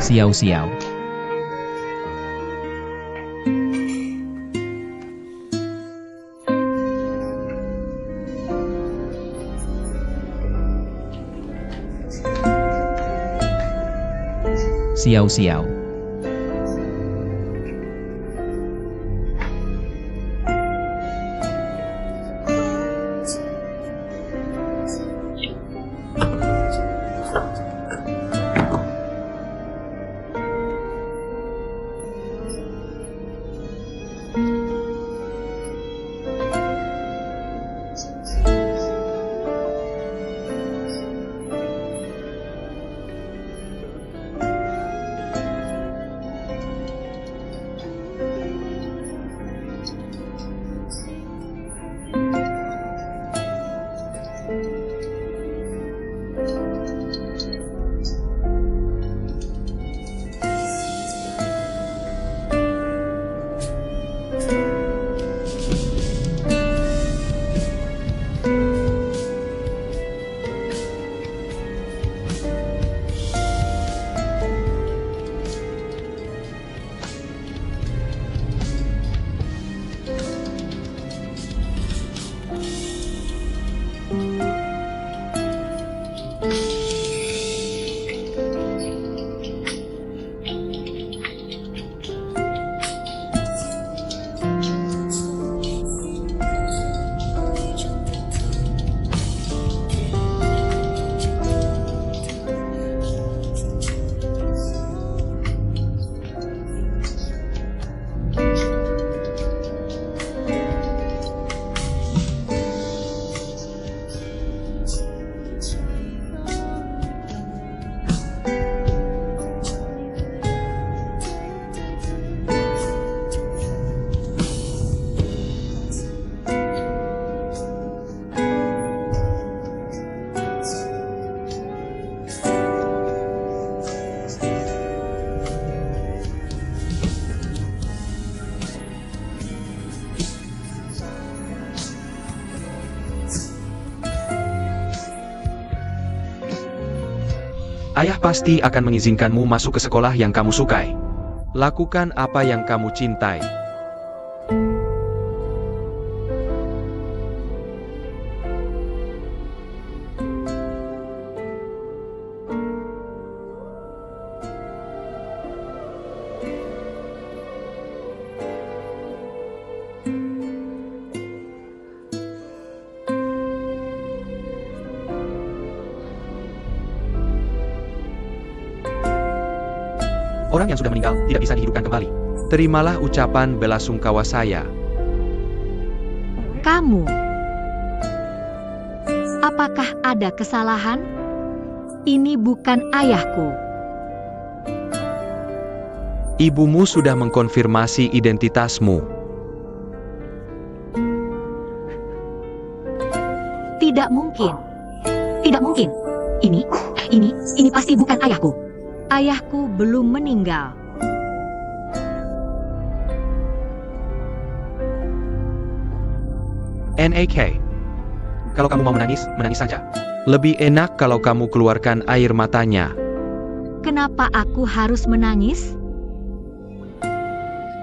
Xiao Xiao. Xiao Xiao. Ayah pasti akan mengizinkanmu masuk ke sekolah yang kamu sukai. Lakukan apa yang kamu cintai. Orang yang sudah meninggal tidak bisa dihidupkan kembali. Terimalah ucapan belasungkawa saya. Kamu, apakah ada kesalahan? Ini bukan ayahku. Ibumu sudah mengkonfirmasi identitasmu. Tidak mungkin. Tidak mungkin. Ini pasti bukan ayahku. Ayahku belum meninggal. NAK. Kalau kamu mau menangis, menangis saja. Lebih enak kalau kamu keluarkan air matanya. Kenapa aku harus menangis?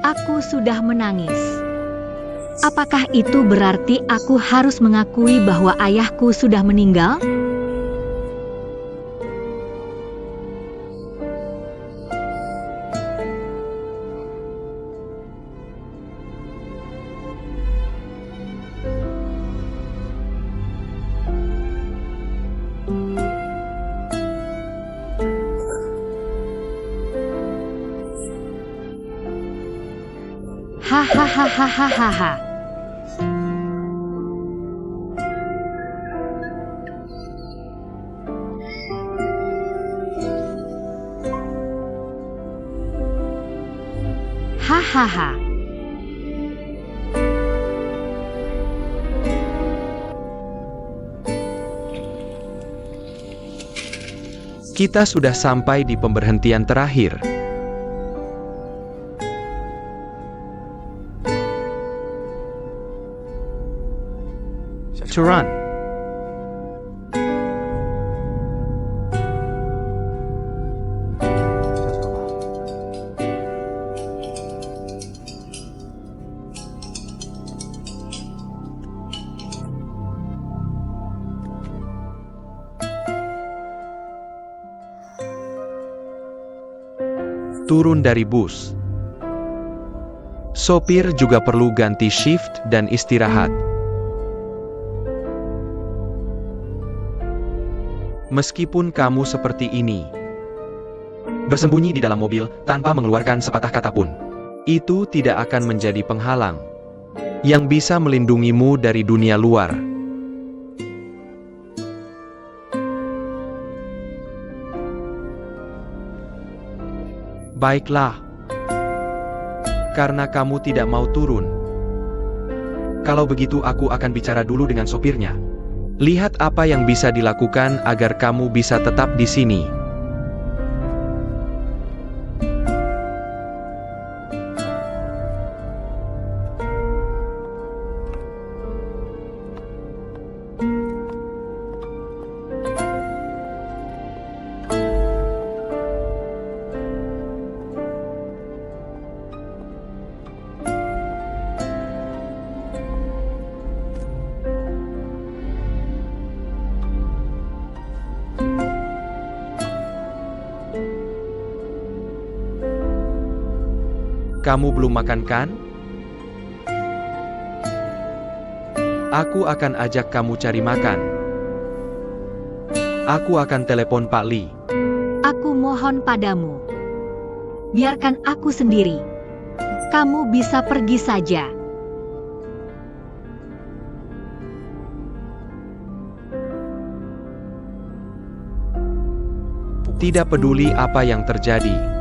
Aku sudah menangis. Apakah itu berarti aku harus mengakui bahwa ayahku sudah meninggal? Hahaha. Hahaha. Kita sudah sampai di pemberhentian terakhir. Turan. turun dari bus. Sopir juga perlu ganti shift dan istirahat. Meskipun kamu seperti ini, bersembunyi di dalam mobil tanpa mengeluarkan sepatah kata pun, itu tidak akan menjadi penghalang yang bisa melindungimu dari dunia luar. Baiklah, karena kamu tidak mau turun. Kalau begitu aku akan bicara dulu dengan sopirnya. Lihat apa yang bisa dilakukan agar kamu bisa tetap di sini. Kamu belum makan kan? Aku akan ajak kamu cari makan. Aku akan telepon Pak Lee. Aku mohon padamu. Biarkan aku sendiri. Kamu bisa pergi saja. Tidak peduli apa yang terjadi.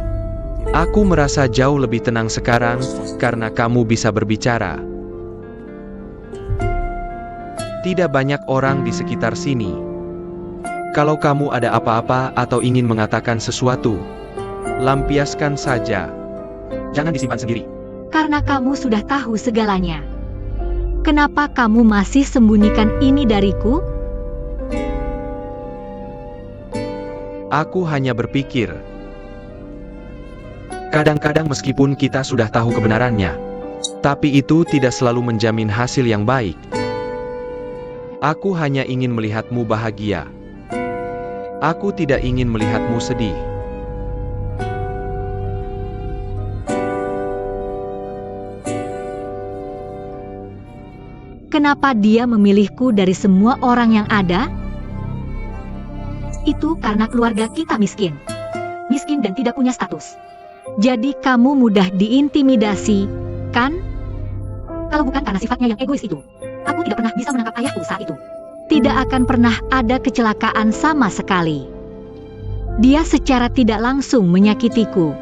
Aku merasa jauh lebih tenang sekarang karena kamu bisa berbicara. Tidak banyak orang di sekitar sini. Kalau kamu ada apa-apa atau ingin mengatakan sesuatu, lampiaskan saja. Jangan disimpan sendiri. Karena kamu sudah tahu segalanya. Kenapa kamu masih sembunyikan ini dariku? Aku hanya berpikir, kadang-kadang meskipun kita sudah tahu kebenarannya, tapi itu tidak selalu menjamin hasil yang baik. Aku hanya ingin melihatmu bahagia. Aku tidak ingin melihatmu sedih. Kenapa dia memilihku dari semua orang yang ada? Itu karena keluarga kita miskin. Miskin dan tidak punya status. Jadi kamu mudah diintimidasi, kan? Kalau bukan karena sifatnya yang egois itu, aku tidak pernah bisa menangkap ayahku saat itu. Tidak akan pernah ada kecelakaan sama sekali. Dia secara tidak langsung menyakitiku.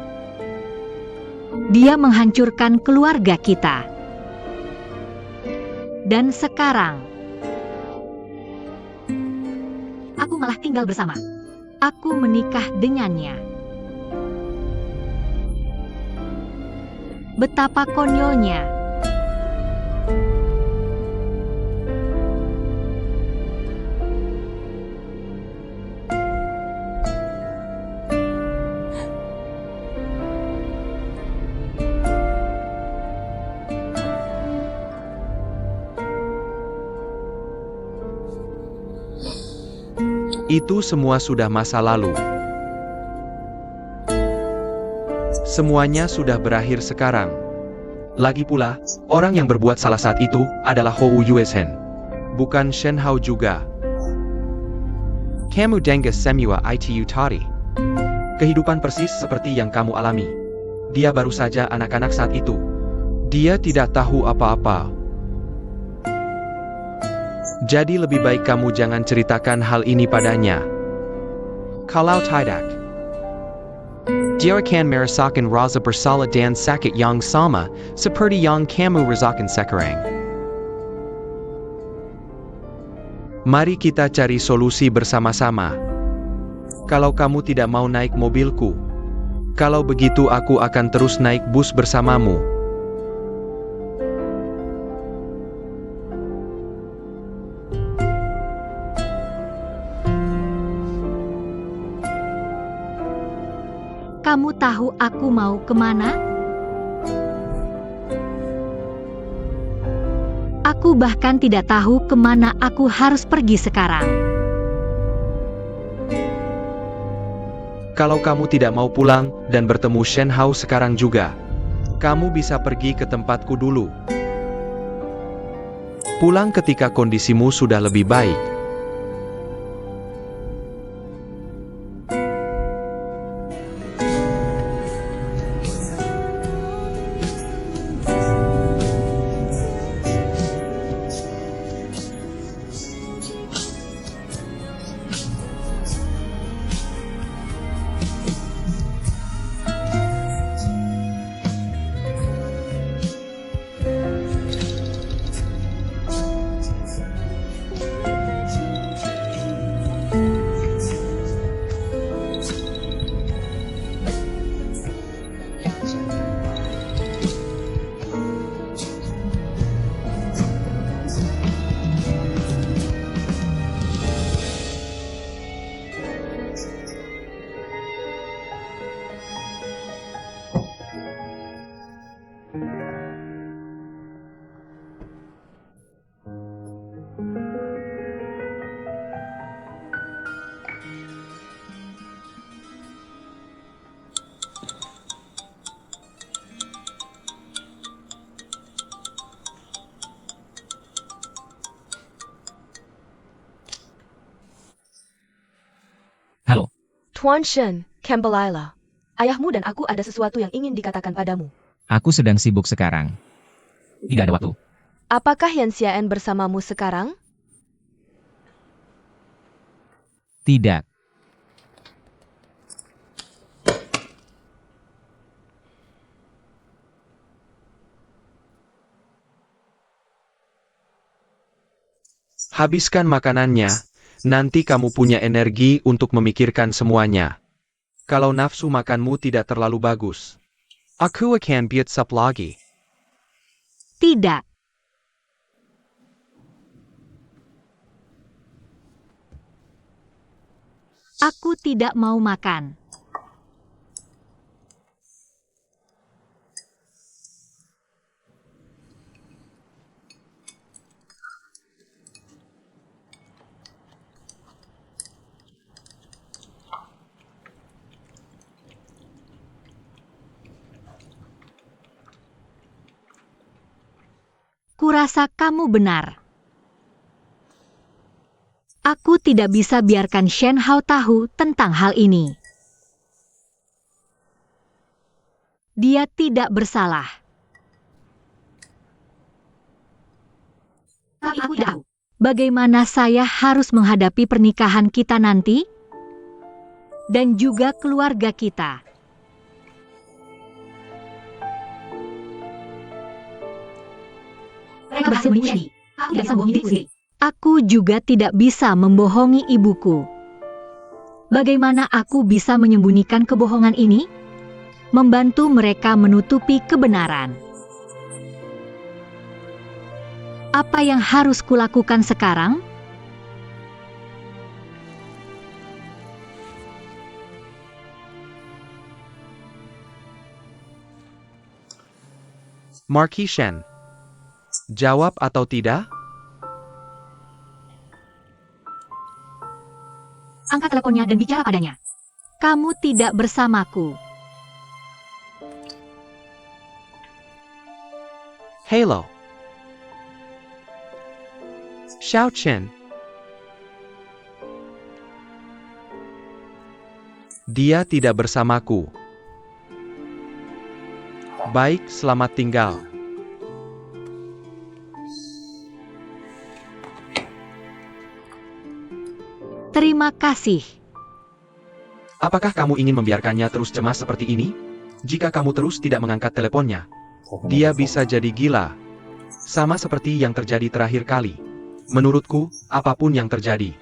Dia menghancurkan keluarga kita. Dan sekarang, aku malah tinggal bersama. Aku menikah dengannya. Betapa konyolnya. Itu semua sudah masa lalu. Semuanya sudah berakhir sekarang. Lagi pula, orang yang berbuat salah saat itu adalah Hou Yueshen, bukan Shen Hao juga. Kamu dengar semua itu tadi. Kehidupan persis seperti yang kamu alami. Dia baru saja anak-anak saat itu. Dia tidak tahu apa-apa. Jadi lebih baik kamu jangan ceritakan hal ini padanya. Kalau tidak, dia akan merasakan rasa bersalah dan sakit yang sama seperti yang kamu rasakan sekarang. Mari kita cari solusi bersama-sama. Kalau kamu tidak mau naik mobilku, kalau begitu aku akan terus naik bus bersamamu. Kamu tahu aku mau kemana? Aku bahkan tidak tahu kemana aku harus pergi sekarang. Kalau kamu tidak mau pulang dan bertemu Shen Hao sekarang juga, kamu bisa pergi ke tempatku dulu. Pulang ketika kondisimu sudah lebih baik. Halo, Tuan Shen, Campbell, ayahmu dan aku ada sesuatu yang ingin dikatakan padamu. aku sedang sibuk sekarang. Tidak ada waktu. Apakah Yan Xian bersamamu sekarang? Tidak. Habiskan makanannya, nanti kamu punya energi untuk memikirkan semuanya. Kalau nafsu makanmu tidak terlalu bagus, aku akan buat sup lagi. Tidak. Aku tidak mau makan. Kurasa kamu benar. Aku tidak bisa biarkan Shen Hao tahu tentang hal ini. Dia tidak bersalah. Tapi aku tahu. Bagaimana saya harus menghadapi pernikahan kita nanti? Dan juga keluarga kita. Mereka berhasil menipu Shani. Aku tidak bisa membohongi diriku sendiri. Aku juga tidak bisa membohongi ibuku. Bagaimana aku bisa menyembunyikan kebohongan ini? Membantu mereka menutupi kebenaran. Apa yang harus kulakukan sekarang? Marquis Shen, jawab atau tidak? Angkat teleponnya dan bicara padanya. Kamu tidak bersamaku. Halo. Xiao Chen. Dia tidak bersamaku. Baik, selamat tinggal. Terima kasih. Apakah kamu ingin membiarkannya terus cemas seperti ini? Jika kamu terus tidak mengangkat teleponnya, dia bisa jadi gila. Sama seperti yang terjadi terakhir kali. Menurutku, apapun yang terjadi,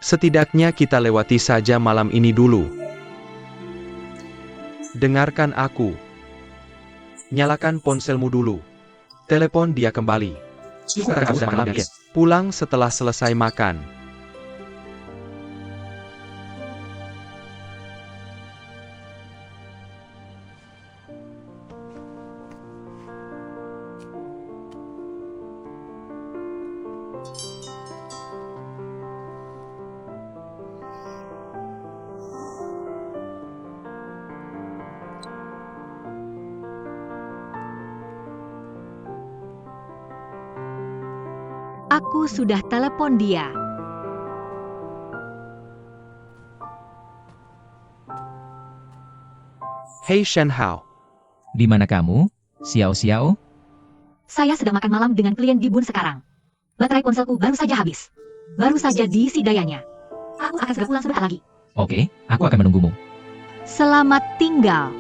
setidaknya kita lewati saja malam ini dulu. Dengarkan aku. Nyalakan ponselmu dulu. Telepon dia kembali. Pulang setelah selesai makan. Aku sudah telepon dia. Hey Shen Hao. Di mana kamu, Xiao Xiao? Saya sedang makan malam dengan klien di Bun sekarang. Baterai ponselku baru saja habis. Baru saja diisi dayanya. Aku akan segera pulang sebentar lagi. Oke, aku akan menunggumu. Selamat tinggal.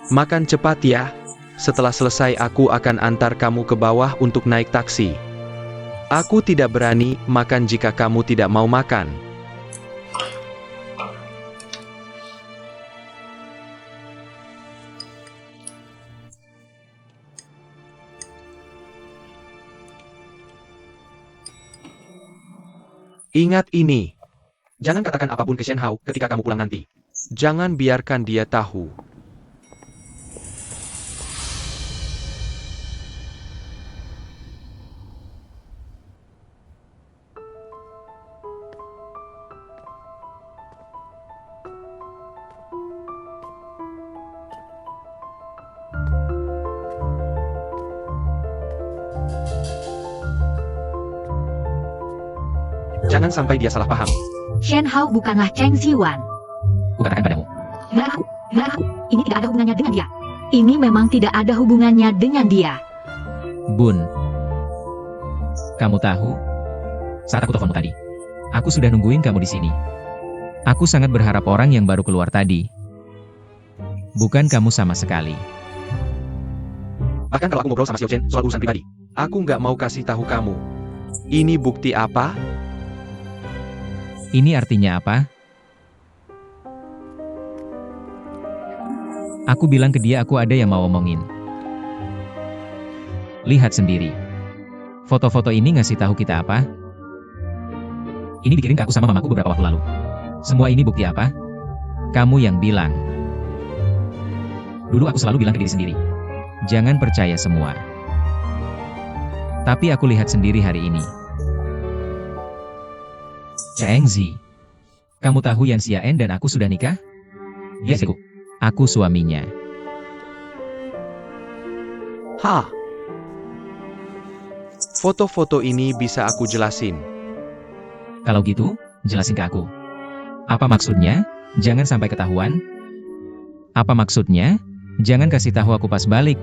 Makan cepat ya. Setelah selesai aku akan antar kamu ke bawah untuk naik taksi. Aku tidak berani makan jika kamu tidak mau makan. Ingat ini. Jangan katakan apapun ke Shen Hao ketika kamu pulang nanti. Jangan biarkan dia tahu. Jangan sampai dia salah paham. Shen Hao bukanlah Cheng Xiwan. Kukatakan padamu. Dengar aku. Ini tidak ada hubungannya dengan dia. Ini memang tidak ada hubungannya dengan dia. Bun. Kamu tahu? Saat aku teleponmu tadi, aku sudah nungguin kamu di sini. Aku sangat berharap orang yang baru keluar tadi. Bukan kamu sama sekali. Bahkan kalau aku ngobrol sama Xiao Chen soal urusan pribadi, aku nggak mau kasih tahu kamu. Ini bukti apa? Ini artinya apa? Aku bilang ke dia aku ada yang mau omongin. Lihat sendiri. Foto-foto ini ngasih tahu kita apa? Ini dikirim ke aku sama mamaku beberapa waktu lalu. Semua ini bukti apa? Kamu yang bilang. Dulu aku selalu bilang ke diri sendiri. Jangan percaya semua. Tapi aku lihat sendiri hari ini. Cheng Zi. Kamu tahu Yan Xiaen dan aku sudah nikah? Yes, aku suaminya. Hah? Foto-foto ini bisa aku jelasin. Kalau gitu, jelasin ke aku. Apa maksudnya? Jangan sampai ketahuan. Apa maksudnya? Jangan kasih tahu aku pas balik.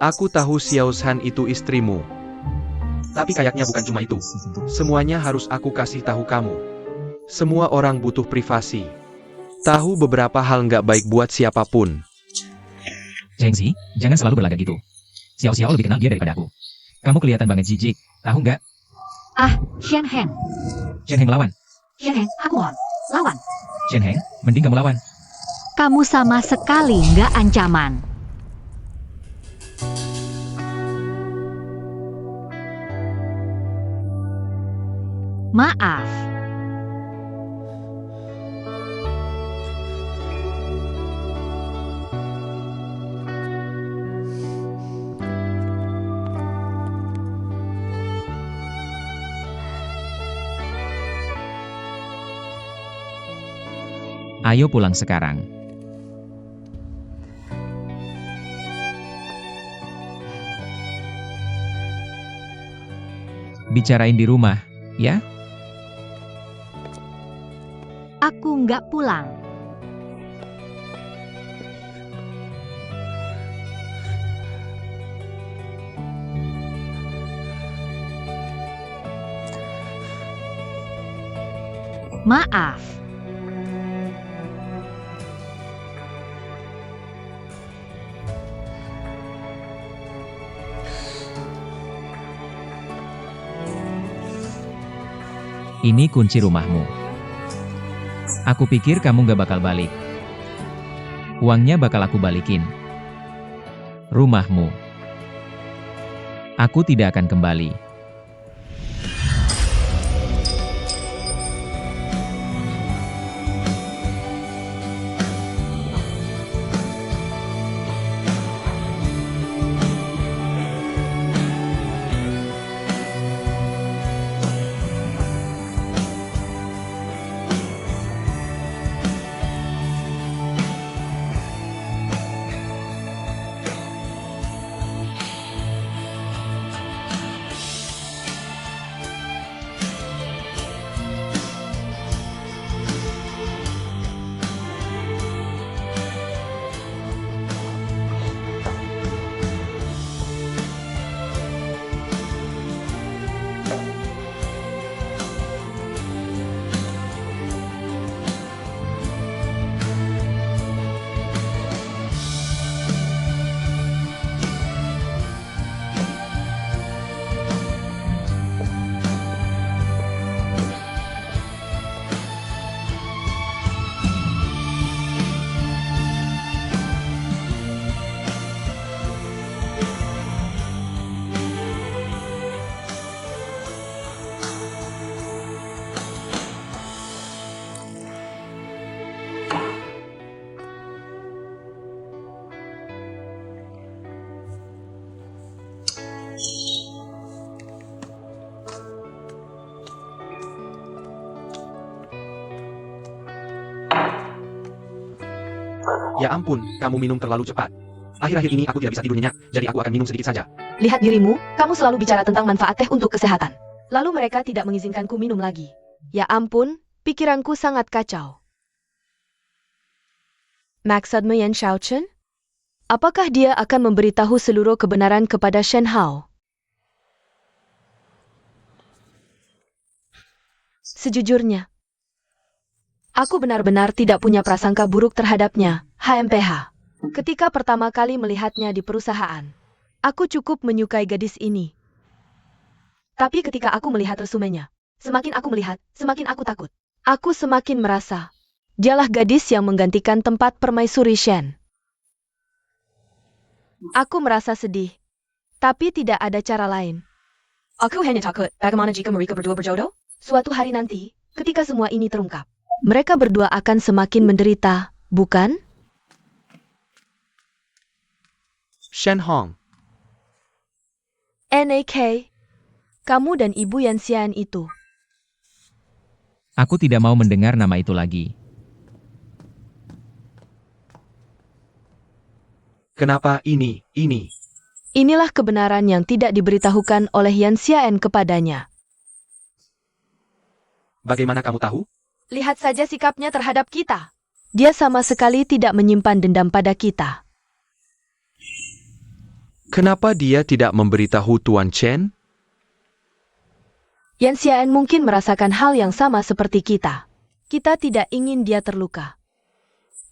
Aku tahu Xiao Shan itu istrimu. Tapi kayaknya bukan cuma itu. Semuanya harus aku kasih tahu kamu. Semua orang butuh privasi. Tahu beberapa hal nggak baik buat siapapun. Cheng Zi, jangan selalu berlagak gitu. Xiao Xiao lebih kenal dia daripada aku. Kamu kelihatan banget jijik, tahu nggak? Ah, Shen Heng. Shen Heng lawan. Shen Heng, aku mohon. Lawan. Shen Heng, mending kamu lawan. Kamu sama sekali nggak ancaman. Maaf. Ayo pulang sekarang. Bicarain di rumah, ya? Aku nggak pulang. Maaf. Ini kunci rumahmu. Aku pikir kamu gak bakal balik. Uangnya bakal aku balikin. Rumahmu. Aku tidak akan kembali. Ya ampun, kamu minum terlalu cepat. Akhir-akhir ini aku tidak bisa tidur nyenyak, jadi aku akan minum sedikit saja. Lihat dirimu, kamu selalu bicara tentang manfaat teh untuk kesehatan. Lalu mereka tidak mengizinkanku minum lagi. Ya ampun, pikiranku sangat kacau. Maksudmu Yan Xiaochen? Apakah dia akan memberitahu seluruh kebenaran kepada Shen Hao? Sejujurnya, aku benar-benar tidak punya prasangka buruk terhadapnya, HMPH. Ketika pertama kali melihatnya di perusahaan, aku cukup menyukai gadis ini. Tapi ketika aku melihat resumenya, semakin aku melihat, semakin aku takut. Aku semakin merasa, dialah gadis yang menggantikan tempat permaisuri Shen. Aku merasa sedih, tapi tidak ada cara lain. Aku hanya takut, bagaimana jika mereka berdua berjodoh? Suatu hari nanti, ketika semua ini terungkap, mereka berdua akan semakin menderita, bukan? Shen Hong, NAK, kamu dan Ibu Yan Xian itu. Aku tidak mau mendengar nama itu lagi. kenapa ini? Inilah kebenaran yang tidak diberitahukan oleh Yan Xian kepadanya. Bagaimana kamu tahu? Lihat saja sikapnya terhadap kita. Dia sama sekali tidak menyimpan dendam pada kita. Kenapa dia tidak memberitahu Tuan Chen? Yan Xian mungkin merasakan hal yang sama seperti kita. Kita tidak ingin dia terluka.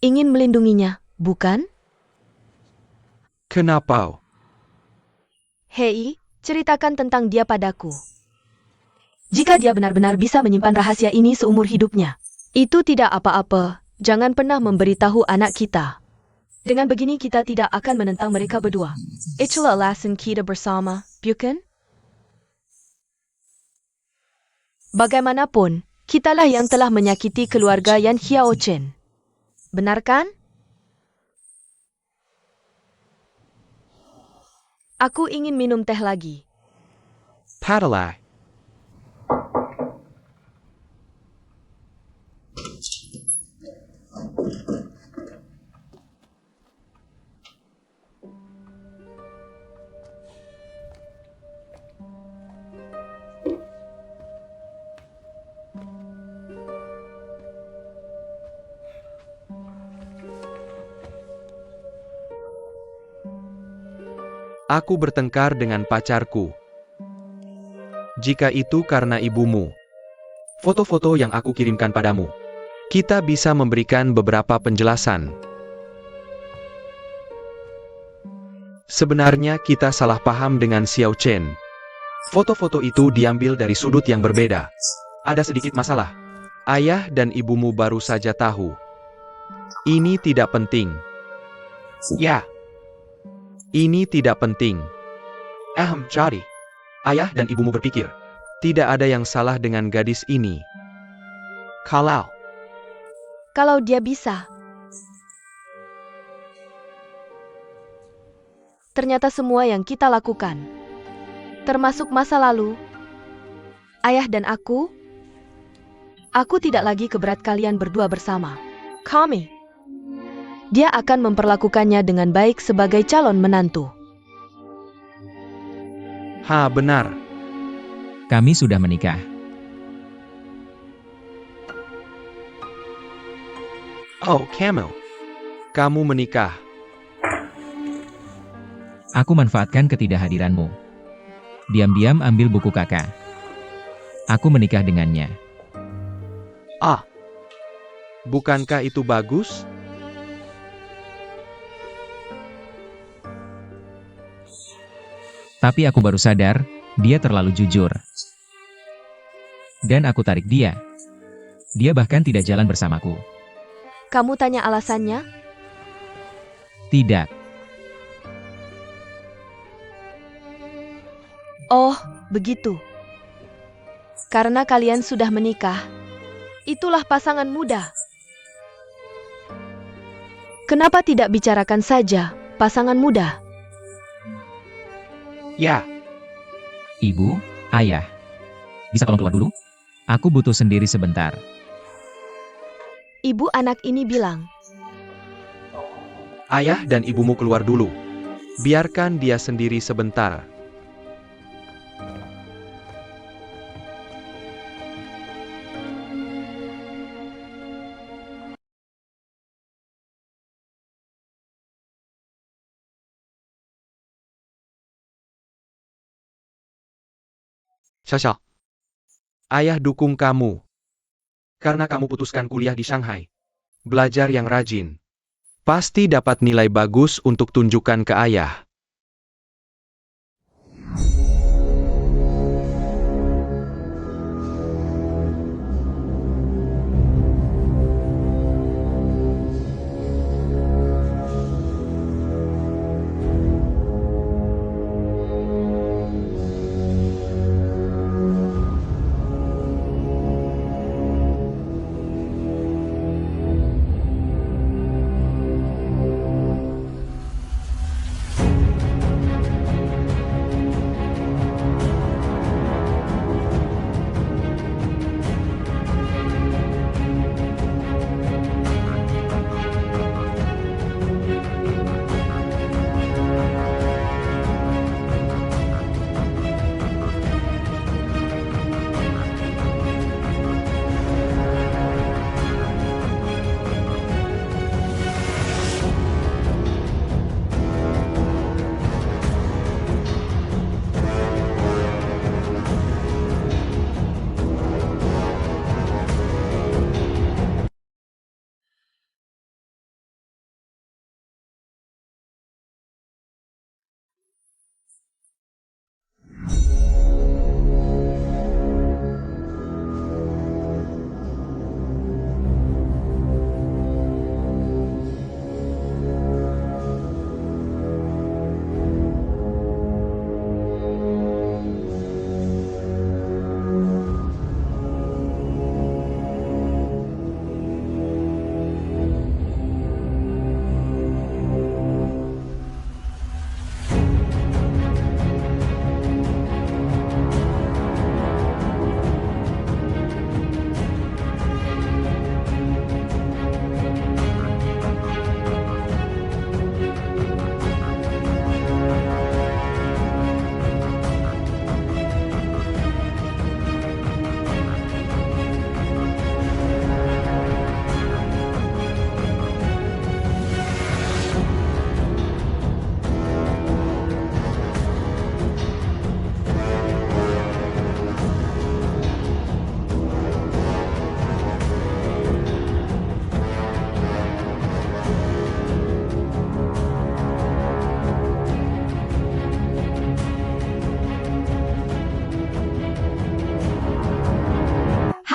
Ingin melindunginya, bukan? Kenapa? Hei, ceritakan tentang dia padaku. Jika dia benar-benar bisa menyimpan rahasia ini seumur hidupnya, itu tidak apa-apa, jangan pernah memberitahu anak kita. Dengan begini kita tidak akan menentang mereka berdua. Itulah alasan kita bersama, bukan? Bagaimanapun, kitalah yang telah menyakiti keluarga Yan Xiaochen. Benar kan? Aku ingin minum teh lagi. Padalai. Aku bertengkar dengan pacarku. Jika itu karena ibumu, foto-foto yang aku kirimkan padamu, kita bisa memberikan beberapa penjelasan. Sebenarnya kita salah paham dengan Xiao Chen. Foto-foto itu diambil dari sudut yang berbeda. Ada sedikit masalah. Ayah dan ibumu baru saja tahu. Ini tidak penting. Ya. Ini tidak penting. Jadi, ayah dan ibumu berpikir, tidak ada yang salah dengan gadis ini. Kalau Dia bisa. Ternyata semua yang kita lakukan, termasuk masa lalu, ayah dan aku tidak lagi keberat kalian berdua bersama. Kami. Dia akan memperlakukannya dengan baik sebagai calon menantu. benar. Kami sudah menikah. Oh, kamu menikah. Aku manfaatkan ketidakhadiranmu. Diam-diam ambil buku kakak. Aku menikah dengannya. Bukankah itu bagus? Tapi aku baru sadar, dia terlalu jujur. Dan aku tarik dia. Dia bahkan tidak jalan bersamaku. Kamu tanya alasannya? Tidak. Oh, begitu. Karena kalian sudah menikah. Itulah pasangan muda. Kenapa tidak bicarakan saja, pasangan muda? Ya. Ibu, ayah. Bisa tolong keluar dulu? Aku butuh sendiri sebentar. Ibu anak ini bilang. Ayah dan ibumu keluar dulu. Biarkan dia sendiri sebentar. Shasha. Ayah dukung kamu. Karena kamu putuskan kuliah di Shanghai. Belajar yang rajin. Pasti dapat nilai bagus untuk tunjukkan ke ayah.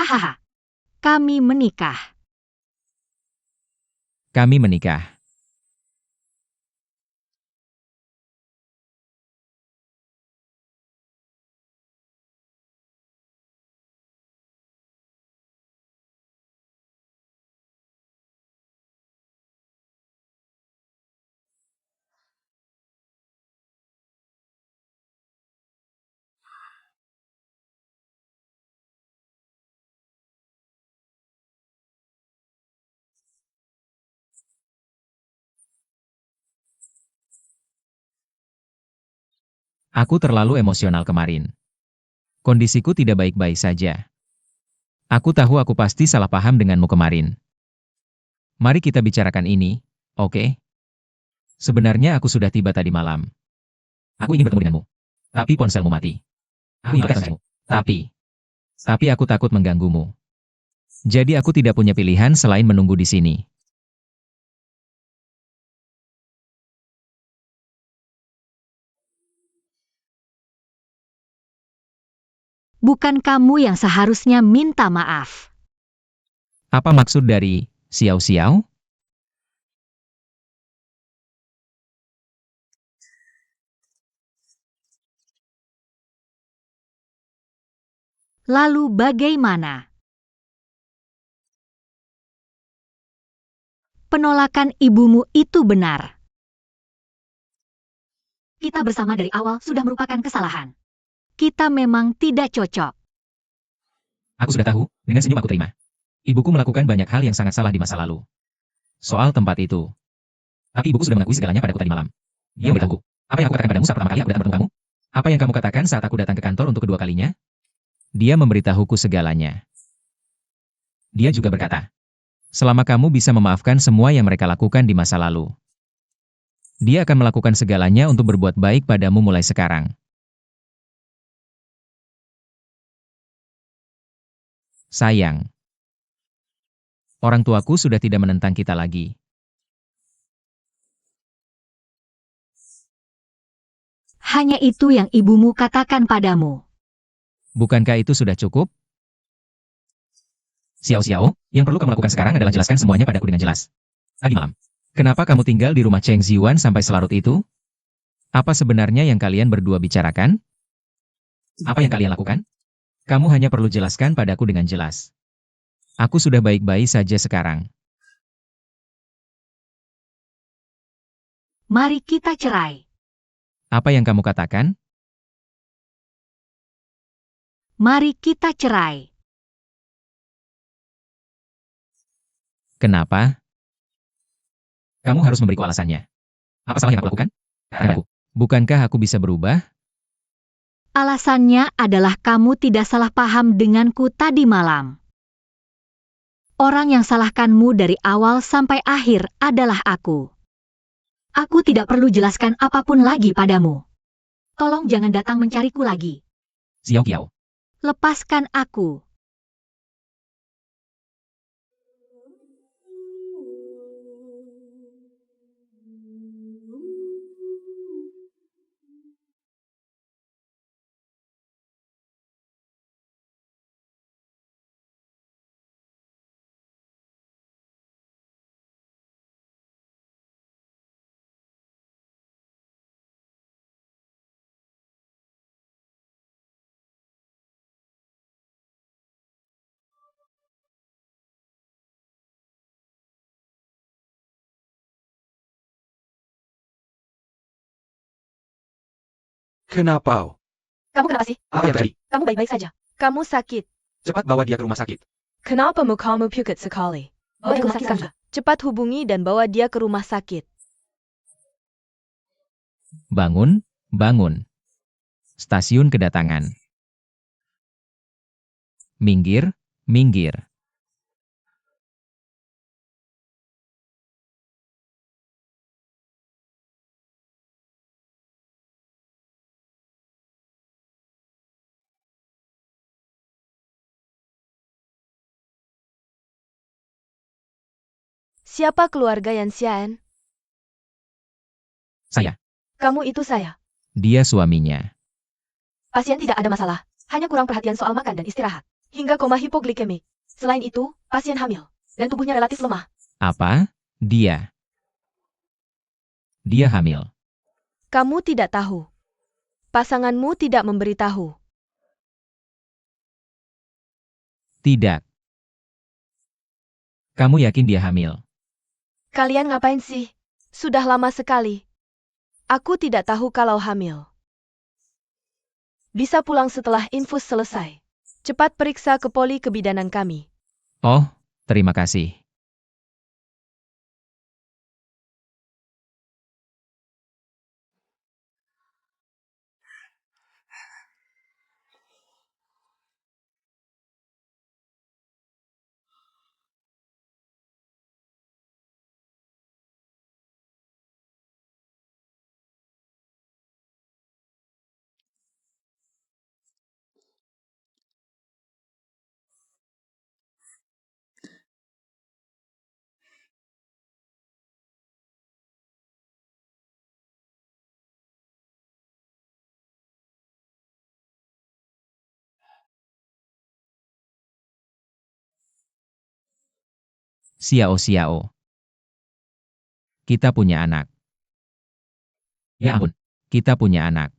Hahaha. Kami menikah. Kami menikah. Aku terlalu emosional kemarin. Kondisiku tidak baik-baik saja. Aku tahu aku pasti salah paham denganmu kemarin. Mari kita bicarakan ini, oke? Sebenarnya aku sudah tiba tadi malam. Aku ingin bertemu denganmu. Tapi ponselmu mati. Aku ingin bertemu denganmu. Tapi aku takut mengganggumu. Jadi aku tidak punya pilihan selain menunggu di sini. Bukan kamu yang seharusnya minta maaf. Apa maksud dari xiao-xiao? Lalu bagaimana? Penolakan ibumu itu benar. Kita bersama dari awal sudah merupakan kesalahan. Kita memang tidak cocok. Aku sudah tahu, dengan senyum aku terima. Ibuku melakukan banyak hal yang sangat salah di masa lalu. Soal tempat itu. Tapi ibuku sudah mengakui segalanya padaku tadi malam. Dia memberitahuku. Apa yang aku katakan padamu saat pertama kali aku datang bertemu kamu? Apa yang kamu katakan saat aku datang ke kantor untuk kedua kalinya? Dia memberitahuku segalanya. Dia juga berkata, selama kamu bisa memaafkan semua yang mereka lakukan di masa lalu, dia akan melakukan segalanya untuk berbuat baik padamu mulai sekarang. Sayang, orang tuaku sudah tidak menentang kita lagi. Hanya itu yang ibumu katakan padamu. Bukankah itu sudah cukup? Xiao Xiao, yang perlu kamu lakukan sekarang adalah jelaskan semuanya padaku dengan jelas. Tadi malam, kenapa kamu tinggal di rumah Cheng Ziwan sampai selarut itu? Apa sebenarnya yang kalian berdua bicarakan? Apa yang kalian lakukan? Kamu hanya perlu jelaskan padaku dengan jelas. Aku sudah baik-baik saja sekarang. Mari kita cerai. Apa yang kamu katakan? Mari kita cerai. Kenapa? Kamu harus memberiku alasannya. Apa salah yang aku lakukan? Katakan aku. Bukankah aku bisa berubah? Alasannya adalah kamu tidak salah paham denganku tadi malam. Orang yang salahkanmu dari awal sampai akhir adalah aku. Aku tidak perlu jelaskan apapun lagi padamu. Tolong jangan datang mencariku lagi. Xiao Qiao. Lepaskan aku. Kenapa? Kamu kenapa sih? Apa yang terjadi? Kamu baik-baik saja. Kamu sakit. Cepat bawa dia ke rumah sakit. Kenapa mukamu pucat sekali? Bawa dia ke rumah sakit sakit saja. Cepat hubungi dan bawa dia ke rumah sakit. Bangun, bangun. Stasiun kedatangan. Minggir, minggir. Siapa keluarga Yan Xian? Saya. Kamu itu saya. Dia suaminya. Pasien tidak ada masalah. Hanya kurang perhatian soal makan dan istirahat. Hingga koma hipoglikemik. Selain itu, pasien hamil. Dan tubuhnya relatif lemah. Apa? Dia. Dia hamil. Kamu tidak tahu. Pasanganmu tidak memberitahu. Tidak. Kamu yakin dia hamil? Kalian ngapain sih? Sudah lama sekali. Aku tidak tahu kalau hamil. Bisa pulang setelah infus selesai. Cepat periksa ke poli kebidanan kami. Oh, terima kasih. Xiao Xiao. Kita punya anak. Ya ampun, kita punya anak.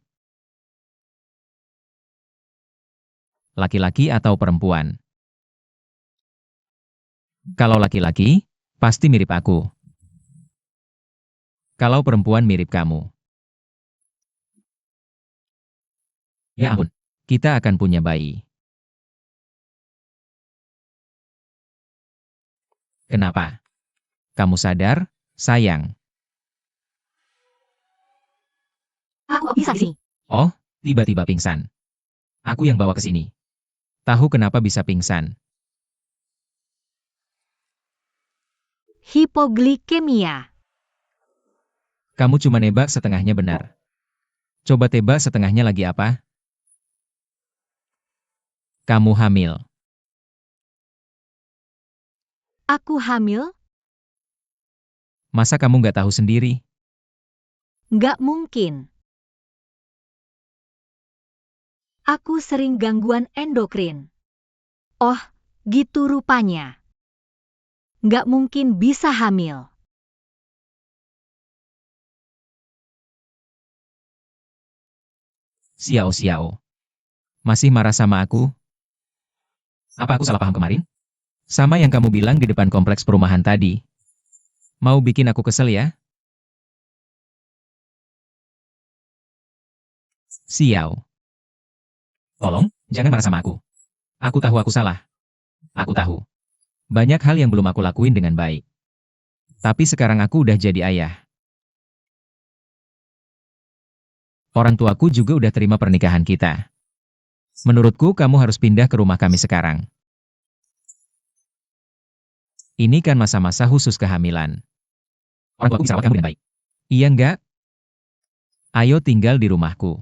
Laki-laki atau perempuan? Kalau laki-laki, pasti mirip aku. Kalau perempuan mirip kamu. Ya ampun, kita akan punya bayi. Kenapa? Kamu sadar, sayang? pingsan di sini. Oh, tiba-tiba pingsan. Aku yang bawa ke sini. Tahu kenapa bisa pingsan? Hipoglikemia. Kamu cuma nebak setengahnya benar. Coba tebak setengahnya lagi apa? Kamu hamil. Aku hamil? Masa kamu nggak tahu sendiri? Nggak mungkin. Aku sering gangguan endokrin. Oh, gitu rupanya. Nggak mungkin bisa hamil. Xiao. Masih marah sama aku? Apa aku salah paham kemarin? Sama yang kamu bilang di depan kompleks perumahan tadi. Mau bikin aku kesel ya? Xiao. Tolong, jangan marah sama aku. Aku tahu aku salah. Aku tahu. Banyak hal yang belum aku lakuin dengan baik. Tapi sekarang aku udah jadi ayah. Orang tuaku juga udah terima pernikahan kita. Menurutku kamu harus pindah ke rumah kami sekarang. Ini kan masa-masa khusus kehamilan. Orang tuaku bisa rawat kamu dengan baik. Iya enggak? Ayo tinggal di rumahku.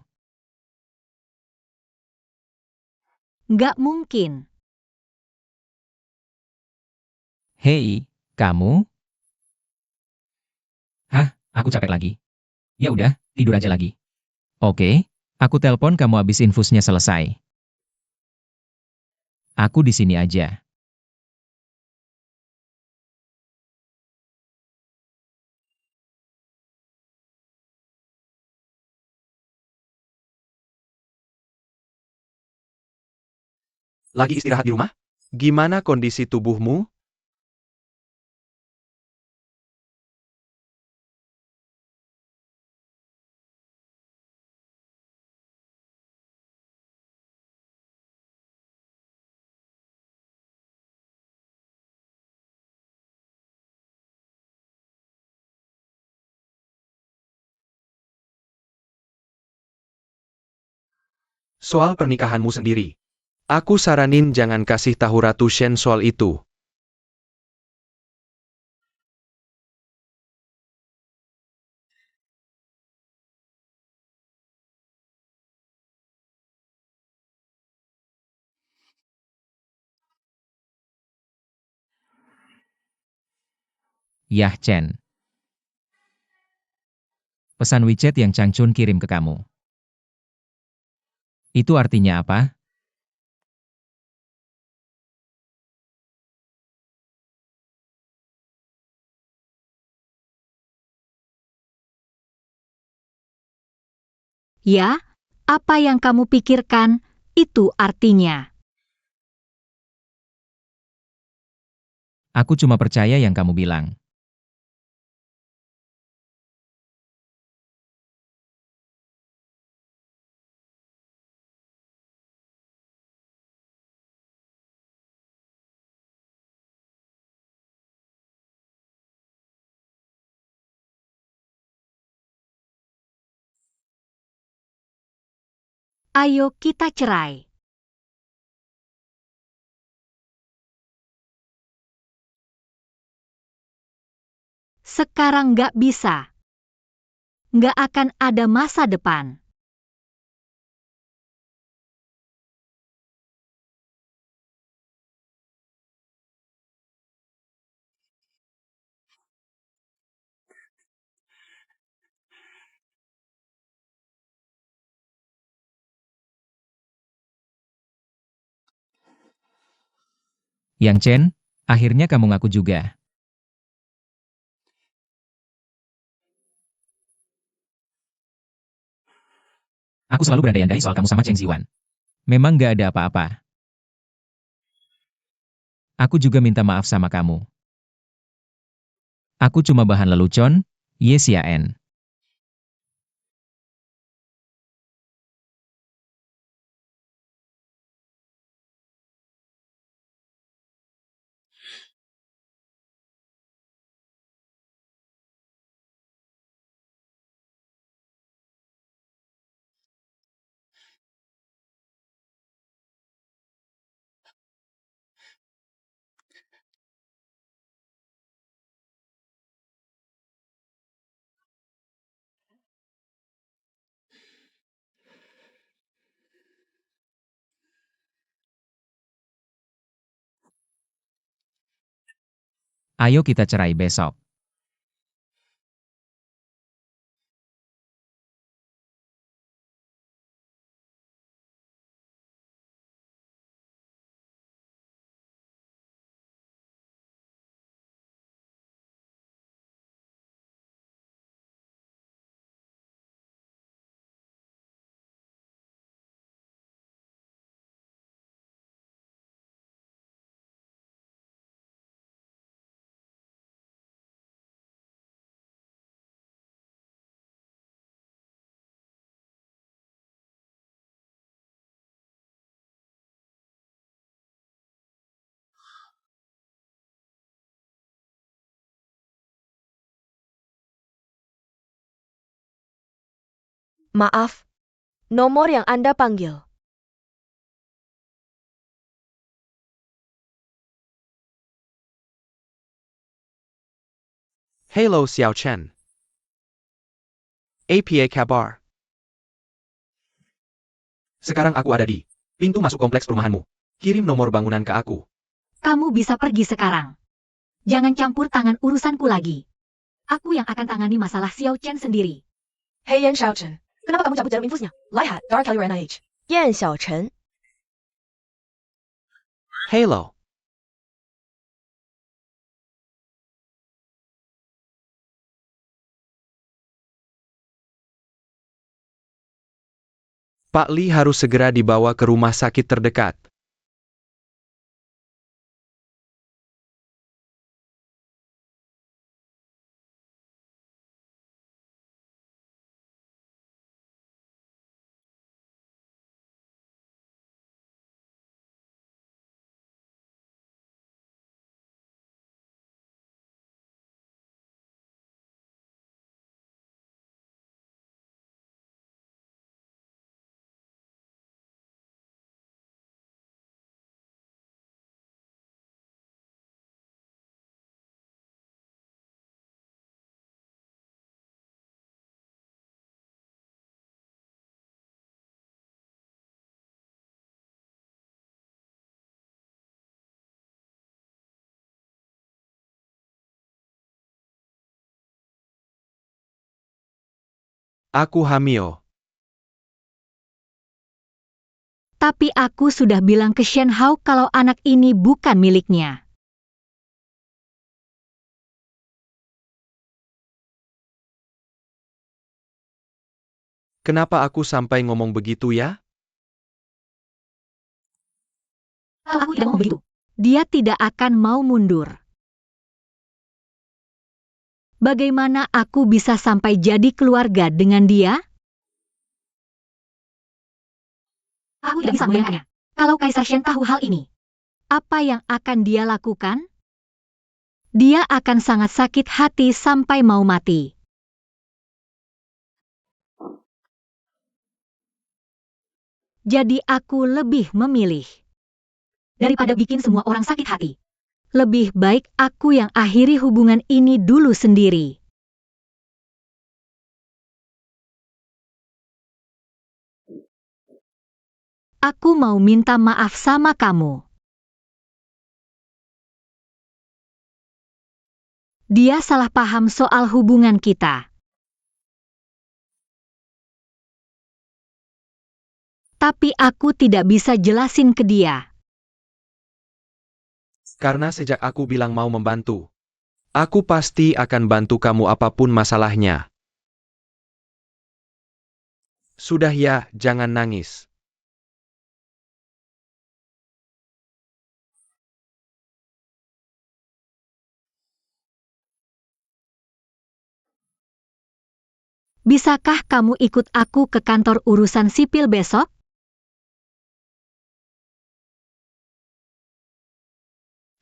Nggak mungkin. Hei, kamu? Hah, aku capek lagi. Ya udah, tidur aja lagi. Oke, aku telepon kamu habis infusnya selesai. Aku di sini aja. Lagi istirahat di rumah? Gimana kondisi tubuhmu? Soal pernikahanmu sendiri. Aku saranin jangan kasih tahu Ratu Shen soal itu. Yah Chen. Pesan WeChat yang Changchun kirim ke kamu. Itu artinya apa? Ya, apa yang kamu pikirkan, itu artinya. Aku cuma percaya yang kamu bilang. Ayo kita cerai. Sekarang nggak bisa. Nggak akan ada masa depan. Yang Chen, akhirnya kamu ngaku juga. Aku selalu berandai-andai soal kamu sama Cheng Ziwan. Memang nggak ada apa-apa. Aku juga minta maaf sama kamu. Aku cuma bahan lelucon, yes ya En. Ayo kita cerai besok. Maaf, nomor yang Anda panggil. Hello Xiao Chen. Apa kabar? Sekarang aku ada di pintu masuk kompleks perumahanmu. Kirim nomor bangunan ke aku. Kamu bisa pergi sekarang. Jangan campur tangan urusanku lagi. Aku yang akan tangani masalah Xiao Chen sendiri. Hey Yan Xiaochen, kenapa kamu cabut jarum infusnya? Lihat, Dark Caliber NIH. Yan Xiaochen. Hello. Pak Li harus segera dibawa ke rumah sakit terdekat. Aku hamil. Tapi aku sudah bilang ke Shen Hao kalau anak ini bukan miliknya. Kenapa aku sampai ngomong begitu ya? Kalau aku tidak mau begitu, dia tidak akan mau mundur. Bagaimana aku bisa sampai jadi keluarga dengan dia? Aku tidak bisa membayangkannya. Kalau Kaisar Shen tahu hal ini, apa yang akan dia lakukan? Dia akan sangat sakit hati sampai mau mati. Jadi aku lebih memilih. Daripada bikin semua orang sakit hati. Lebih baik aku yang akhiri hubungan ini dulu sendiri. Aku mau minta maaf sama kamu. Dia salah paham soal hubungan kita. Tapi aku tidak bisa jelasin ke dia. Karena sejak aku bilang mau membantu, aku pasti akan bantu kamu apapun masalahnya. Sudah ya, jangan nangis. Bisakah kamu ikut aku ke kantor urusan sipil besok?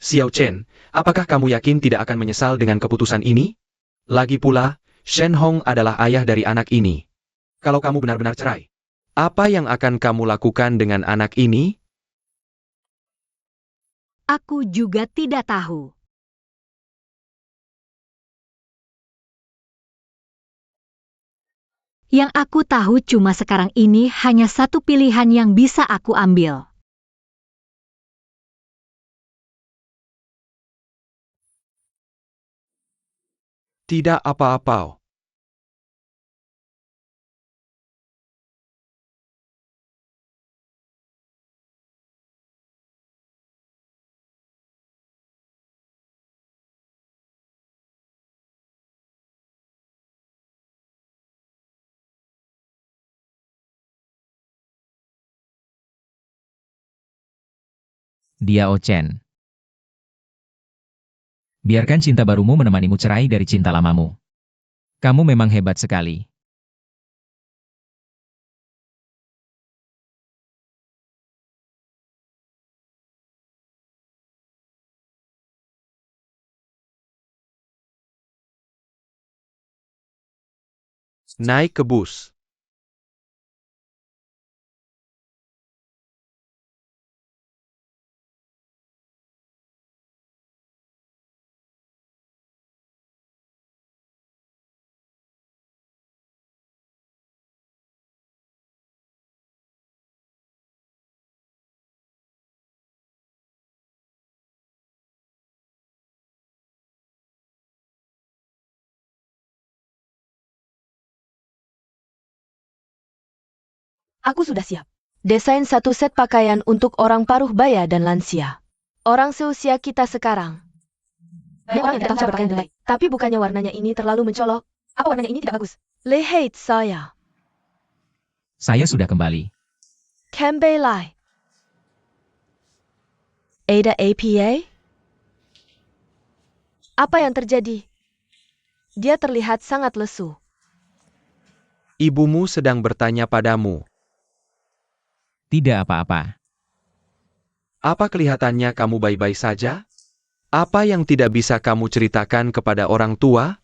Xiao Chen, apakah kamu yakin tidak akan menyesal dengan keputusan ini? Lagi pula, Shen Hong adalah ayah dari anak ini. Kalau kamu benar-benar cerai, apa yang akan kamu lakukan dengan anak ini? Aku juga tidak tahu. Yang aku tahu cuma sekarang ini hanya satu pilihan yang bisa aku ambil. Tidak apa-apa. Dia Ochen. Biarkan cinta barumu menemanimu cerai dari cinta lamamu. Kamu memang hebat sekali. Naik ke bus. Aku sudah siap. Desain satu set pakaian untuk orang paruh baya dan lansia. Orang seusia kita sekarang. Banyak orang yang tidak tahu cara berpakaian dengan baik. Tapi bukannya warnanya ini terlalu mencolok? Apa warnanya ini tidak bagus? Lihat saya. Saya sudah kembali. Kembe Lai. Ada APA? Apa yang terjadi? Dia terlihat sangat lesu. Ibumu sedang bertanya padamu. Tidak apa-apa. Apa kelihatannya kamu baik-baik saja? Apa yang tidak bisa kamu ceritakan kepada orang tua?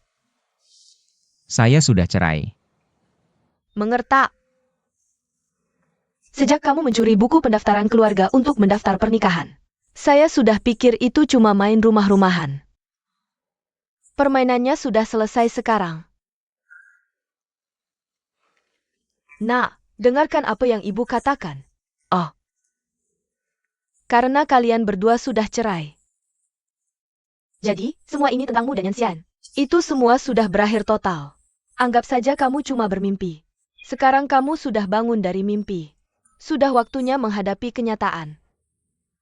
Saya sudah cerai. Mengerti? Sejak kamu mencuri buku pendaftaran keluarga untuk mendaftar pernikahan. Saya sudah pikir itu cuma main rumah-rumahan. Permainannya sudah selesai sekarang. Nak, dengarkan apa yang ibu katakan. Oh. Karena kalian berdua sudah cerai. Jadi, semua ini tentangmu dan Yanxian. Itu semua sudah berakhir total. Anggap saja kamu cuma bermimpi. Sekarang kamu sudah bangun dari mimpi. Sudah waktunya menghadapi kenyataan.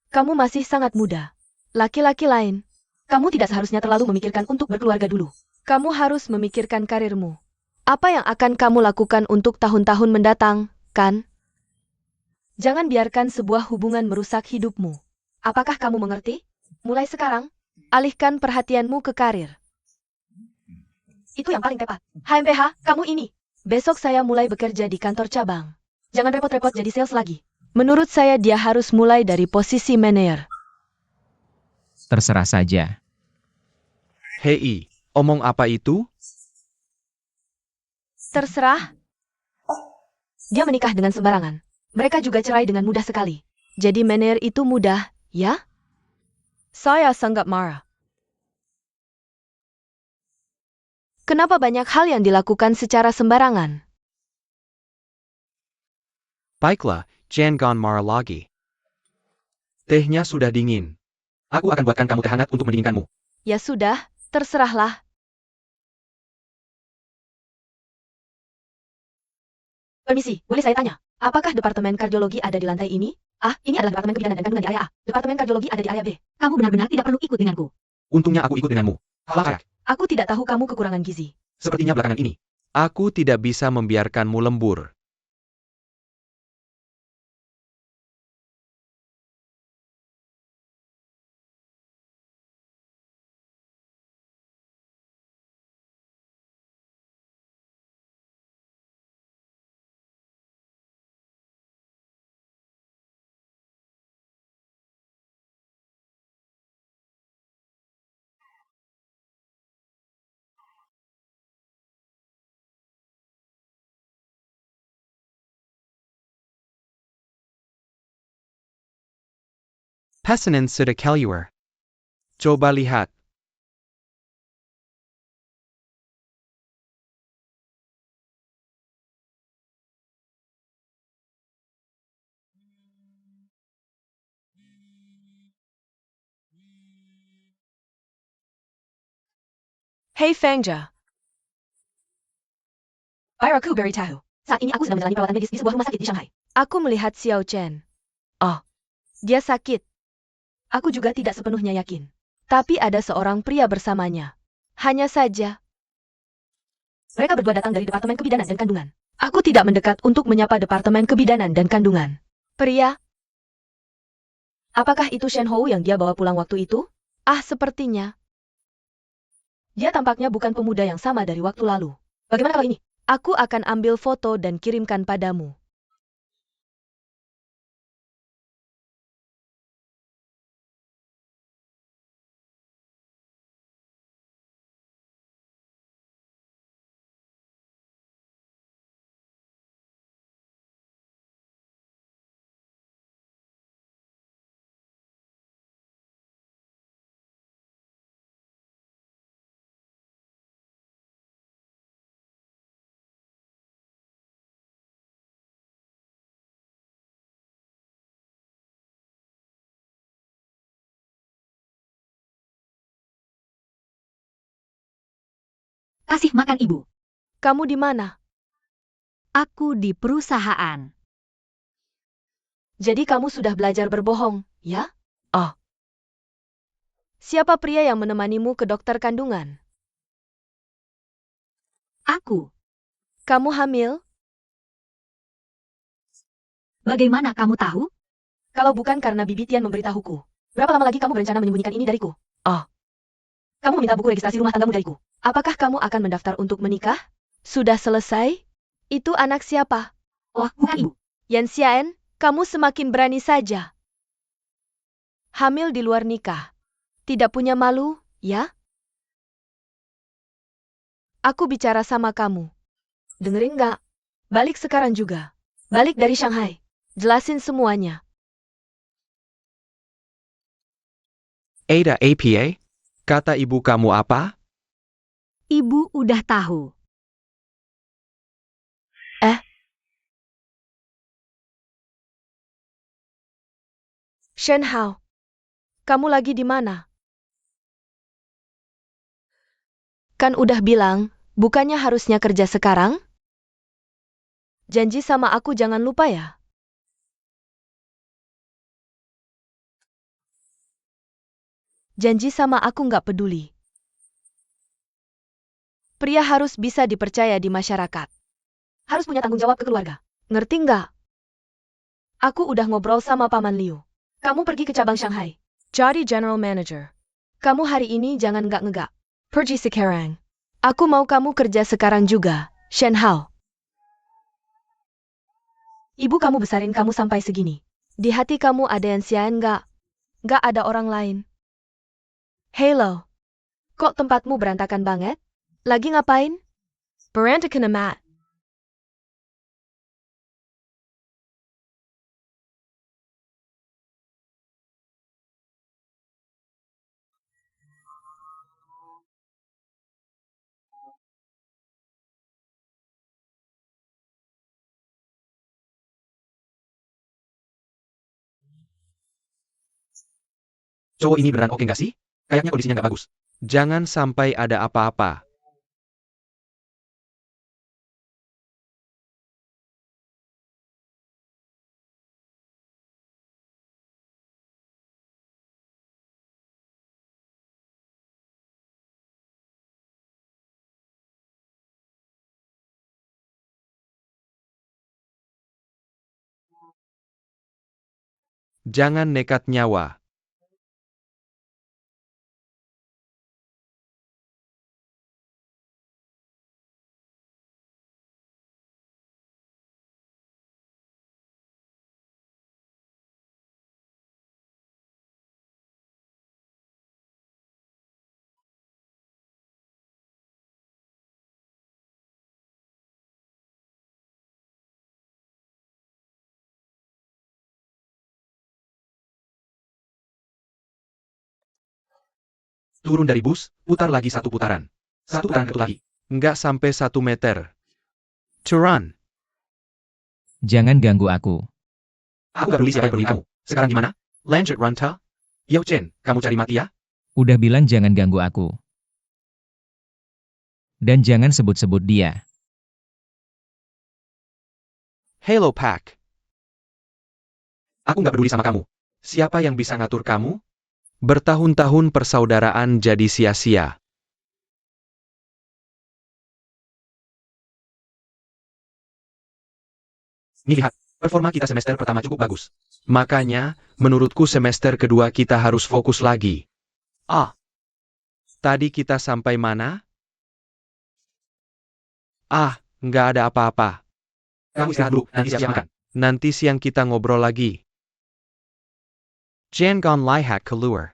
Kamu masih sangat muda. Laki-laki lain. Kamu tidak seharusnya terlalu memikirkan untuk berkeluarga dulu. Kamu harus memikirkan karirmu. Apa yang akan kamu lakukan untuk tahun-tahun mendatang, kan? Jangan biarkan sebuah hubungan merusak hidupmu. Apakah kamu mengerti? Mulai sekarang, alihkan perhatianmu ke karir. Itu yang paling tepat. HMPH, kamu ini. Besok saya mulai bekerja di kantor cabang. Jangan repot-repot jadi sales lagi. Menurut saya dia harus mulai dari posisi manajer. Terserah saja. Hei, omong apa itu? Terserah. Dia menikah dengan sembarangan. Mereka juga cerai dengan mudah sekali. Jadi manajer itu mudah, ya? Saya sangat marah. Kenapa banyak hal yang dilakukan secara sembarangan? Baiklah, jangan marah lagi. Tehnya sudah dingin. Aku akan buatkan kamu teh hangat untuk mendinginkanmu. Ya sudah, terserahlah. Permisi, boleh saya tanya? Apakah Departemen Kardiologi ada di lantai ini? Ah, ini adalah Departemen Kebidanan dan Kandungan di area A. Departemen Kardiologi ada di area B. Kamu benar-benar tidak perlu ikut denganku. Untungnya aku ikut denganmu. Halah kayak. Aku tidak tahu kamu kekurangan gizi. Sepertinya belakangan ini. Aku tidak bisa membiarkanmu lembur. Pesanan sudah keluar. Coba lihat. Hei Fangja, Biar aku beritahu. Saat ini aku sedang menjalani perawatan medis di sebuah rumah sakit di Shanghai. aku melihat Xiao Chen. Oh, dia sakit. Aku juga tidak sepenuhnya yakin. Tapi ada seorang pria bersamanya. Hanya saja, Mereka berdua datang dari Departemen Kebidanan dan Kandungan. aku tidak mendekat untuk menyapa Departemen Kebidanan dan Kandungan. Pria? Apakah itu Shen Hou yang dia bawa pulang waktu itu? Ah, sepertinya. Dia tampaknya bukan pemuda yang sama dari waktu lalu. Bagaimana kalau ini? Aku akan ambil foto dan kirimkan padamu. Kasih makan ibu. Kamu di mana? Aku di perusahaan. Jadi kamu sudah belajar berbohong, ya? Oh. Siapa pria yang menemanimu ke dokter kandungan? Aku. Kamu hamil? Bagaimana kamu tahu? Kalau bukan karena Bibi Tian memberitahuku. Berapa lama lagi kamu berencana menyembunyikan ini dariku? Oh. Kamu meminta buku registrasi rumah tanggamu dariku. Apakah kamu akan mendaftar untuk menikah? Sudah selesai? Itu anak siapa? Oh, bukan ibu. Yan Xian, kamu semakin berani saja. Hamil di luar nikah. Tidak punya malu, ya? Aku bicara sama kamu. Dengerin nggak? Balik sekarang juga. Balik dari Shanghai. Jelasin semuanya. Ada APA? Kata ibu kamu apa? Ibu udah tahu. Shen Hao, kamu lagi di mana? Kan udah bilang, bukannya harusnya kerja sekarang? Janji sama aku jangan lupa ya. Janji sama aku nggak peduli. Pria harus bisa dipercaya di masyarakat. Harus punya tanggung jawab ke keluarga. Ngerti nggak? Aku udah ngobrol sama Paman Liu. Kamu pergi ke cabang Shanghai. Jadi General Manager. Kamu hari ini jangan nggak-nggak. Pergi sekarang. Aku mau kamu kerja sekarang juga, Shen Hao. Ibu kamu besarin kamu sampai segini. Di hati kamu ada Yan Xian nggak? Nggak ada orang lain. Halo. Kok tempatmu berantakan banget? Lagi ngapain? Berantakan amat. Cowok ini beneran oke nggak sih? Kayaknya kondisinya nggak bagus. Jangan sampai ada apa-apa. Jangan nekat nyawa. Turun dari bus, putar lagi satu putaran. Satu putaran itu lagi. Nggak sampai 1 meter. Turun. Jangan ganggu aku. Aku gak peduli siapa yang peduli kamu. Sekarang gimana? Lanjut Ranta. Yao Chen, kamu cari mati ya? Udah bilang jangan ganggu aku. Dan jangan sebut-sebut dia. Halo Pak. Aku nggak peduli sama kamu. Siapa yang bisa ngatur kamu? Bertahun-tahun persaudaraan jadi sia-sia. Nih lihat, performa kita semester pertama cukup bagus. Makanya, menurutku semester kedua kita harus fokus lagi. Ah, tadi kita sampai mana? Ah, nggak ada apa-apa. Kamu istirahat dulu, nanti siap-siap makan. Nanti siang kita ngobrol lagi. Jangan lihat keluar.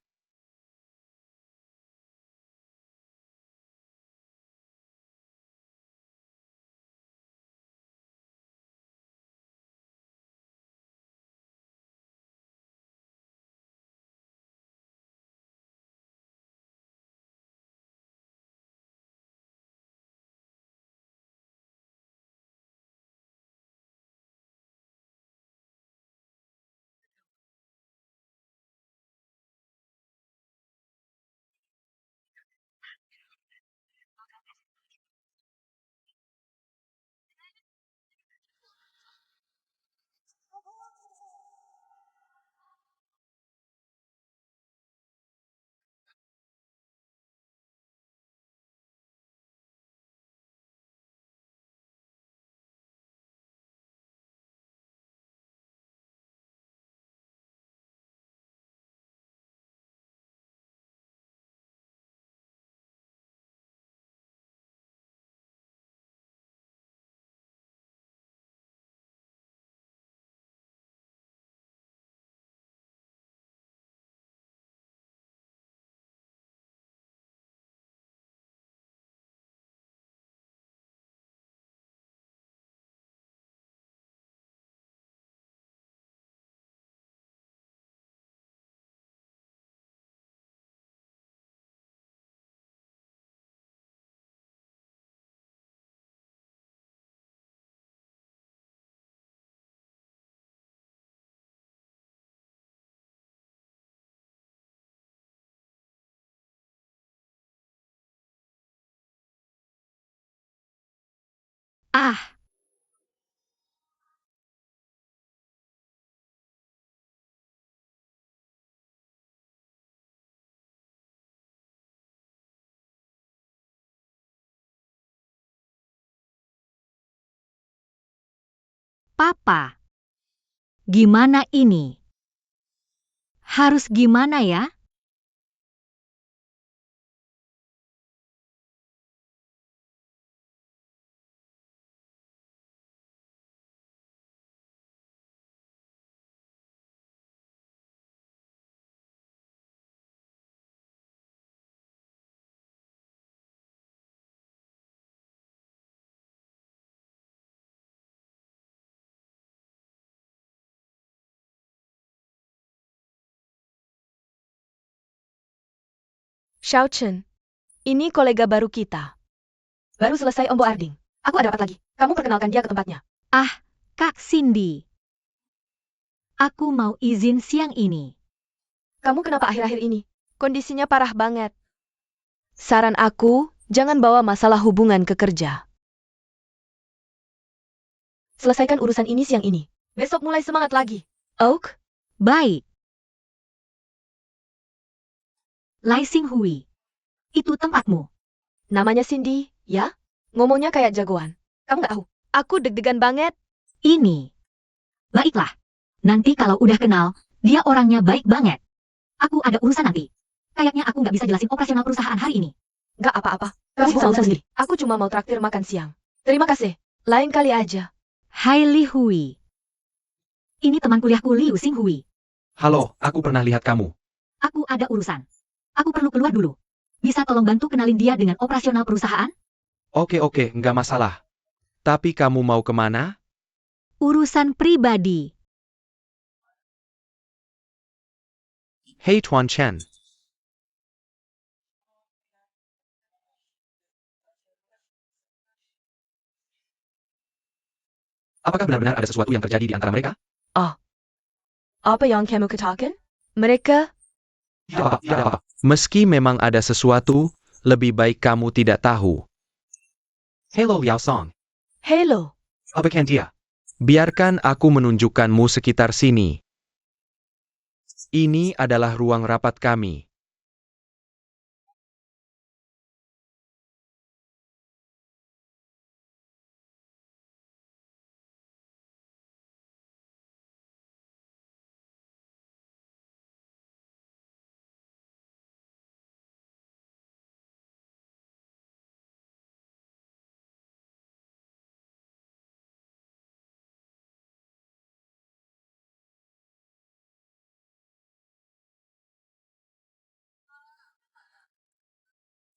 Ah, Papa. Gimana ini? Harus gimana ya? Xiao Chen, ini kolega baru kita. Baru selesai Ombo Arding. Aku ada rapat lagi. Kamu perkenalkan dia ke tempatnya. Ah, Kak Cindy. Aku mau izin siang ini. Kamu kenapa akhir-akhir ini? Kondisinya parah banget. Saran aku, jangan bawa masalah hubungan ke kerja. Selesaikan urusan ini siang ini. Besok mulai semangat lagi. Oak? Baik. Lai Xing Hui. Itu tempatmu. Namanya Cindy, ya? Ngomongnya kayak jagoan. Kamu nggak tahu? Aku deg-degan banget. Ini. Baiklah. Nanti kalau udah kenal, dia orangnya baik banget. Aku ada urusan nanti. Kayaknya aku nggak bisa jelasin operasional perusahaan hari ini. Nggak apa-apa. Kamu bisa urusan sendiri. Aku cuma mau traktir makan siang. Terima kasih. Lain kali aja. Hai Li Hui. Ini teman kuliahku Liu Xing Hui. Halo, aku pernah lihat kamu. Aku ada urusan. Aku perlu keluar dulu. Bisa tolong bantu kenalin dia dengan operasional perusahaan? Oke, nggak masalah. Tapi kamu mau kemana? Urusan pribadi. Hey Tuan Chen. Apakah benar-benar ada sesuatu yang terjadi di antara mereka? Apa yang kamu katakan? Mereka? Tidak apa-apa. Meski memang ada sesuatu, lebih baik kamu tidak tahu. Hello Liao Song. Halo. Abakan dia. Biarkan aku menunjukkanmu sekitar sini. Ini adalah ruang rapat kami.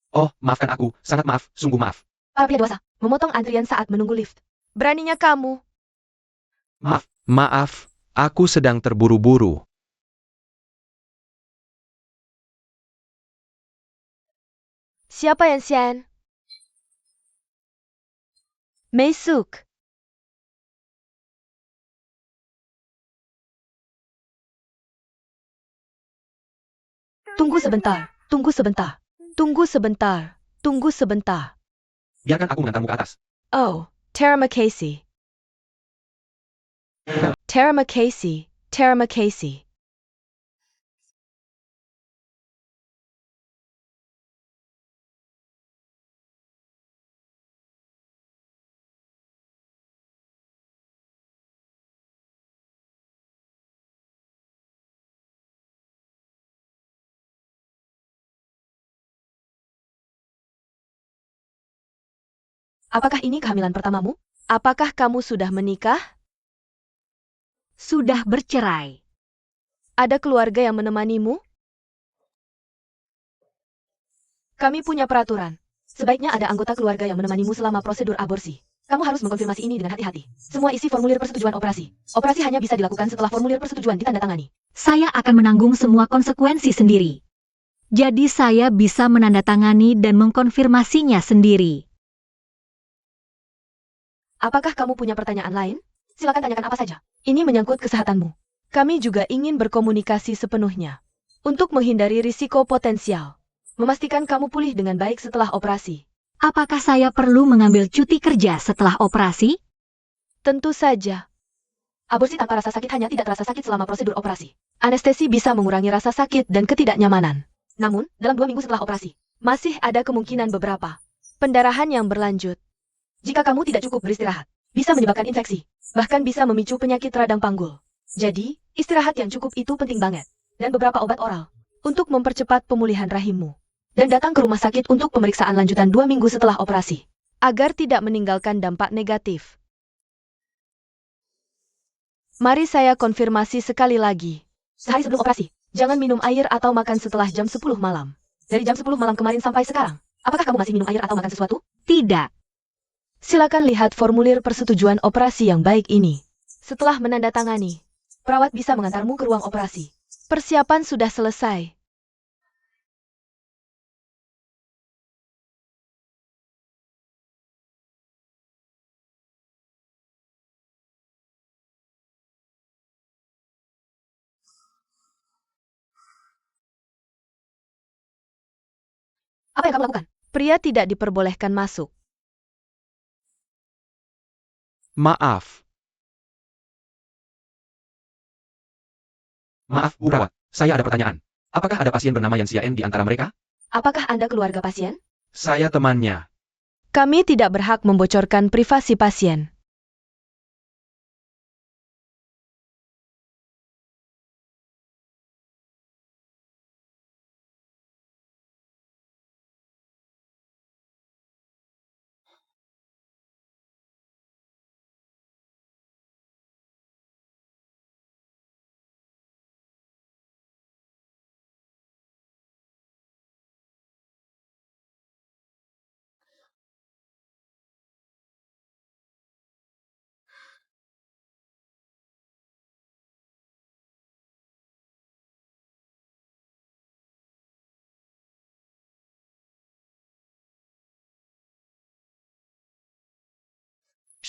Oh, maafkan aku. Sangat maaf. Sungguh maaf. Para pria dewasa, memotong antrian saat menunggu lift. Beraninya kamu. Maaf. Aku sedang terburu-buru. Siapa yang Xian? Meisuk. Tunggu sebentar. Tunggu sebentar. Tunggu sebentar. Tunggu sebentar. Biarkan aku mengantarmu ke atas. Oh, Terima kasih. Terima kasih. Terima kasih. Apakah ini kehamilan pertamamu? Apakah kamu sudah menikah? Sudah bercerai. Ada keluarga yang menemanimu? Kami punya peraturan. Sebaiknya ada anggota keluarga yang menemanimu selama prosedur aborsi. Kamu harus mengkonfirmasi ini dengan hati-hati. Semua isi formulir persetujuan operasi. Operasi hanya bisa dilakukan setelah formulir persetujuan ditandatangani. Saya akan menanggung semua konsekuensi sendiri. Jadi saya bisa menandatangani dan mengkonfirmasinya sendiri. Apakah kamu punya pertanyaan lain? Silakan tanyakan apa saja. Ini menyangkut kesehatanmu. Kami juga ingin berkomunikasi sepenuhnya. Untuk menghindari risiko potensial. Memastikan kamu pulih dengan baik setelah operasi. Apakah saya perlu mengambil cuti kerja setelah operasi? Tentu saja. Aborsi tanpa rasa sakit hanya tidak terasa sakit selama prosedur operasi. Anestesi bisa mengurangi rasa sakit dan ketidaknyamanan. Namun, dalam 2 minggu setelah operasi, masih ada kemungkinan beberapa pendarahan yang berlanjut. Jika kamu tidak cukup beristirahat, bisa menyebabkan infeksi, bahkan bisa memicu penyakit radang panggul. Jadi, istirahat yang cukup itu penting banget. Dan beberapa obat oral untuk mempercepat pemulihan rahimmu. Dan datang ke rumah sakit untuk pemeriksaan lanjutan 2 minggu setelah operasi. Agar tidak meninggalkan dampak negatif. Mari saya konfirmasi sekali lagi. Sehari sebelum operasi, jangan minum air atau makan setelah jam 10 malam. Dari jam 10 malam kemarin sampai sekarang, apakah kamu masih minum air atau makan sesuatu? Tidak. Silakan lihat formulir persetujuan operasi yang baik ini. Setelah menandatangani, perawat bisa mengantarmu ke ruang operasi. Persiapan sudah selesai. Apa yang kamu lakukan? Pria tidak diperbolehkan masuk. Maaf. Maaf, Bu Perawat. Saya ada pertanyaan. Apakah ada pasien bernama Yan Xiaen di antara mereka? Apakah Anda keluarga pasien? Saya temannya. Kami tidak berhak membocorkan privasi pasien.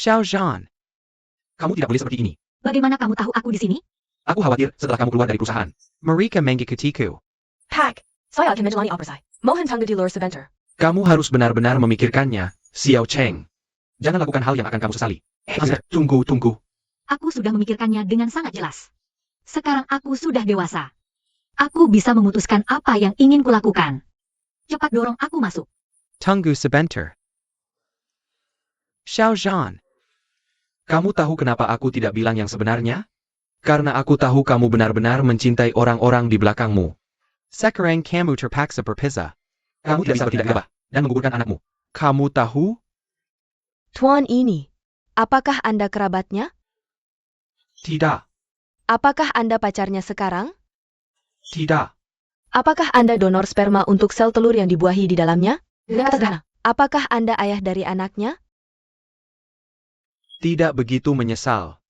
Xiao Zhan. Kamu tidak boleh seperti ini. Bagaimana kamu tahu aku di sini? Aku khawatir setelah kamu keluar dari perusahaan. Marika Mangikatiku. Pak, saya akan menjalani operasi. Mohon tanggapi di luar sebentar. Kamu harus benar-benar memikirkannya, Xiao Cheng. Jangan lakukan hal yang akan kamu sesali. Tunggu. Aku sudah memikirkannya dengan sangat jelas. Sekarang aku sudah dewasa. Aku bisa memutuskan apa yang ingin kulakukan. Cepat dorong aku masuk. Tunggu sebentar. Xiao Zhan. Kamu tahu kenapa aku tidak bilang yang sebenarnya? Karena aku tahu kamu benar-benar mencintai orang-orang di belakangmu. Sekarang kamu terpaksa berpisah. Kamu tidak bisa bertindak gegabah dan menggugurkan anakmu. Kamu tahu? Tuan ini, apakah Anda kerabatnya? Tidak. Apakah Anda pacarnya sekarang? Tidak. Apakah Anda donor sperma untuk sel telur yang dibuahi di dalamnya? Dengan sederhana. Apakah Anda ayah dari anaknya? Tidak begitu menyesal.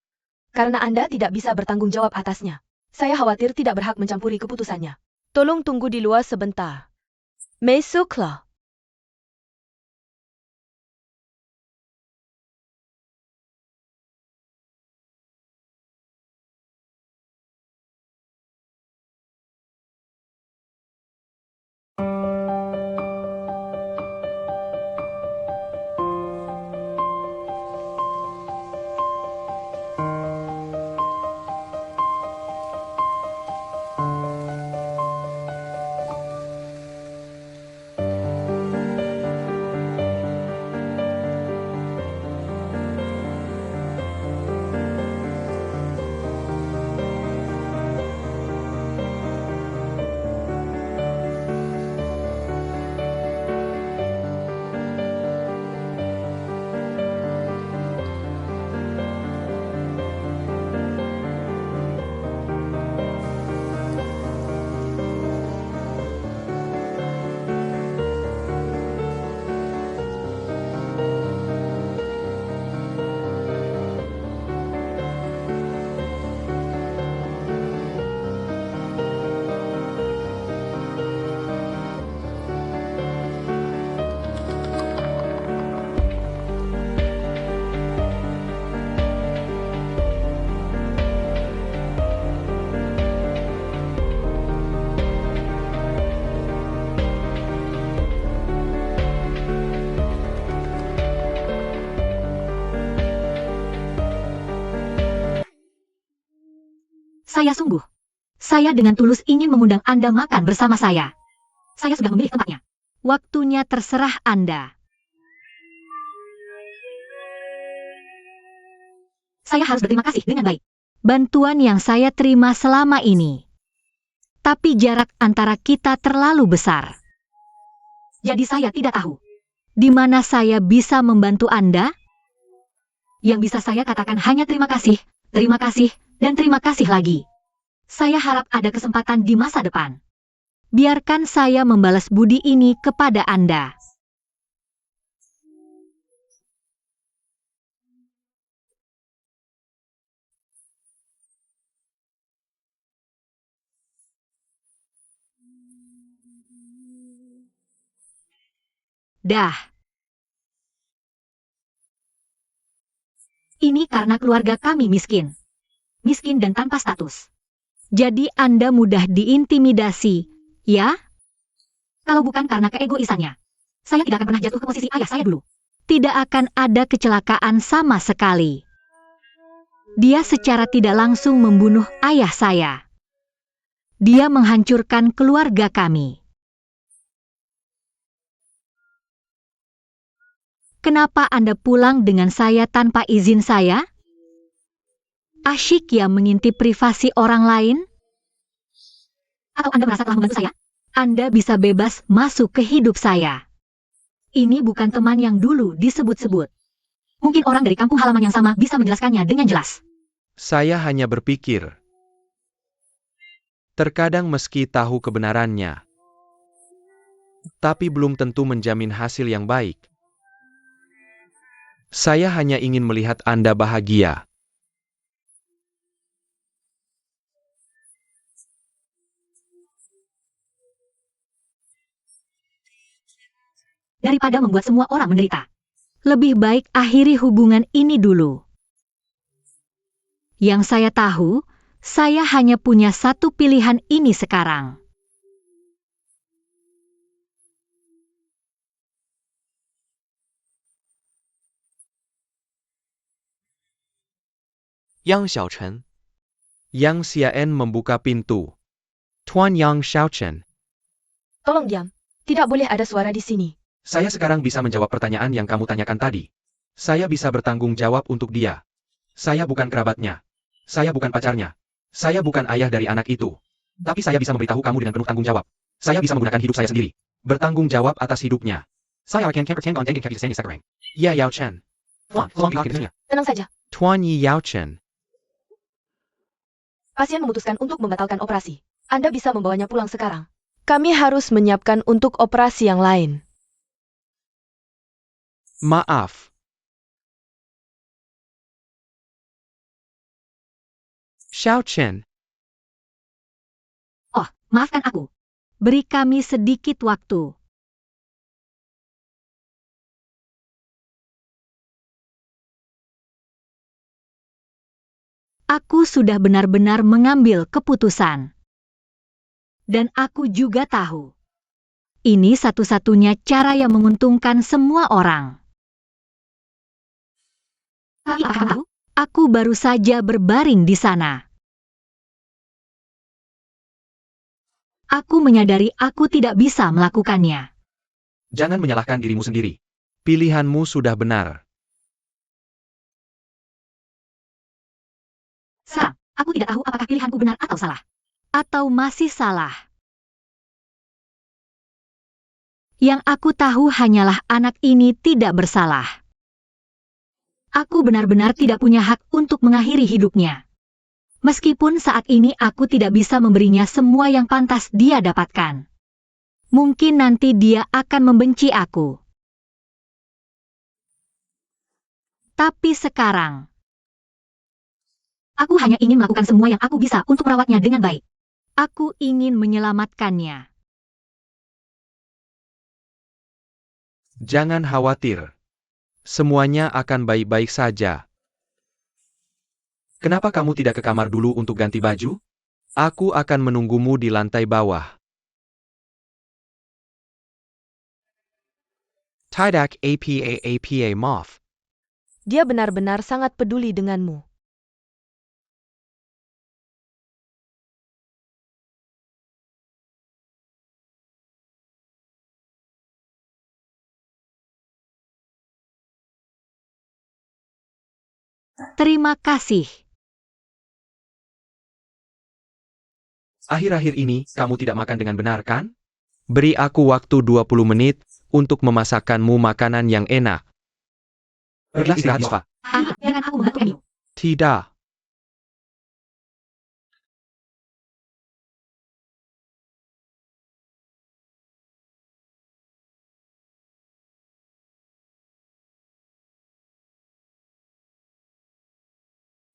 Karena Anda tidak bisa bertanggung jawab atasnya. Saya khawatir tidak berhak mencampuri keputusannya. Tolong tunggu di luar sebentar. Masuklah. Saya dengan tulus ingin mengundang Anda makan bersama saya. Saya sudah memilih tempatnya. Waktunya terserah Anda. Saya harus berterima kasih dengan baik. Bantuan yang saya terima selama ini. Tapi jarak antara kita terlalu besar. Jadi saya tidak tahu di mana saya bisa membantu Anda. Yang bisa saya katakan hanya terima kasih, dan terima kasih lagi. Saya harap ada kesempatan di masa depan. Biarkan saya membalas budi ini kepada Anda. Dah. Ini karena keluarga kami miskin. Miskin dan tanpa status. Jadi Anda mudah diintimidasi, ya? Kalau bukan karena keegoisannya, saya tidak akan pernah jatuh ke posisi ayah saya dulu. Tidak akan ada kecelakaan sama sekali. Dia secara tidak langsung membunuh ayah saya. Dia menghancurkan keluarga kami. Kenapa Anda pulang dengan saya tanpa izin saya? Asyik ya mengintip privasi orang lain? Atau Anda merasa telah membantu saya? Anda bisa bebas masuk ke hidup saya. Ini bukan teman yang dulu disebut-sebut. Mungkin orang dari kampung halaman yang sama bisa menjelaskannya dengan jelas. Saya hanya berpikir. Terkadang meski tahu kebenarannya, tapi belum tentu menjamin hasil yang baik. Saya hanya ingin melihat Anda bahagia. Daripada membuat semua orang menderita. Lebih baik akhiri hubungan ini dulu. Yang saya tahu, saya hanya punya satu pilihan ini sekarang. Yang Xiaochen. Yang Xiaen membuka pintu. Tuan Yang Xiaochen. Tolong diam. Tidak boleh ada suara di sini. Saya sekarang bisa menjawab pertanyaan yang kamu tanyakan tadi. Saya bisa bertanggung jawab untuk dia. Saya bukan kerabatnya. Saya bukan pacarnya. Saya bukan ayah dari anak itu. Tapi saya bisa memberitahu kamu dengan penuh tanggung jawab. Saya bisa menggunakan hidup saya sendiri. Bertanggung jawab atas hidupnya. Saya akan bertanggung jawab. Ya Yao Chen. Tenang saja. Tuan Yi Yao Chen. Pasien memutuskan untuk membatalkan operasi. Anda bisa membawanya pulang sekarang. Kami harus menyiapkan untuk operasi yang lain. Maaf. Xiao Chen. Oh, maafkan aku. Beri kami sedikit waktu. Aku sudah benar-benar mengambil keputusan. Dan aku juga tahu. Ini satu-satunya cara yang menguntungkan semua orang. Tapi kamu tahu, aku baru saja berbaring di sana. Aku menyadari aku tidak bisa melakukannya. Jangan menyalahkan dirimu sendiri. Pilihanmu sudah benar. Aku tidak tahu apakah pilihanku benar atau salah. Atau masih salah. Yang aku tahu hanyalah anak ini tidak bersalah. Aku benar-benar tidak punya hak untuk mengakhiri hidupnya. Meskipun saat ini aku tidak bisa memberinya semua yang pantas dia dapatkan. Mungkin nanti dia akan membenci aku. Tapi sekarang, aku hanya ingin melakukan semua yang aku bisa untuk merawatnya dengan baik. Aku ingin menyelamatkannya. Jangan khawatir. Semuanya akan baik-baik saja. Kenapa kamu tidak ke kamar dulu untuk ganti baju? Aku akan menunggumu di lantai bawah. Tidak apa maaf. Dia benar-benar sangat peduli denganmu. Terima kasih. Akhir-akhir ini, kamu tidak makan dengan benar, kan? Beri aku waktu 20 menit untuk memasakkanmu makanan yang enak. Pergilah istirahat, Nova. Jangan aku membantu kamu. Tidak.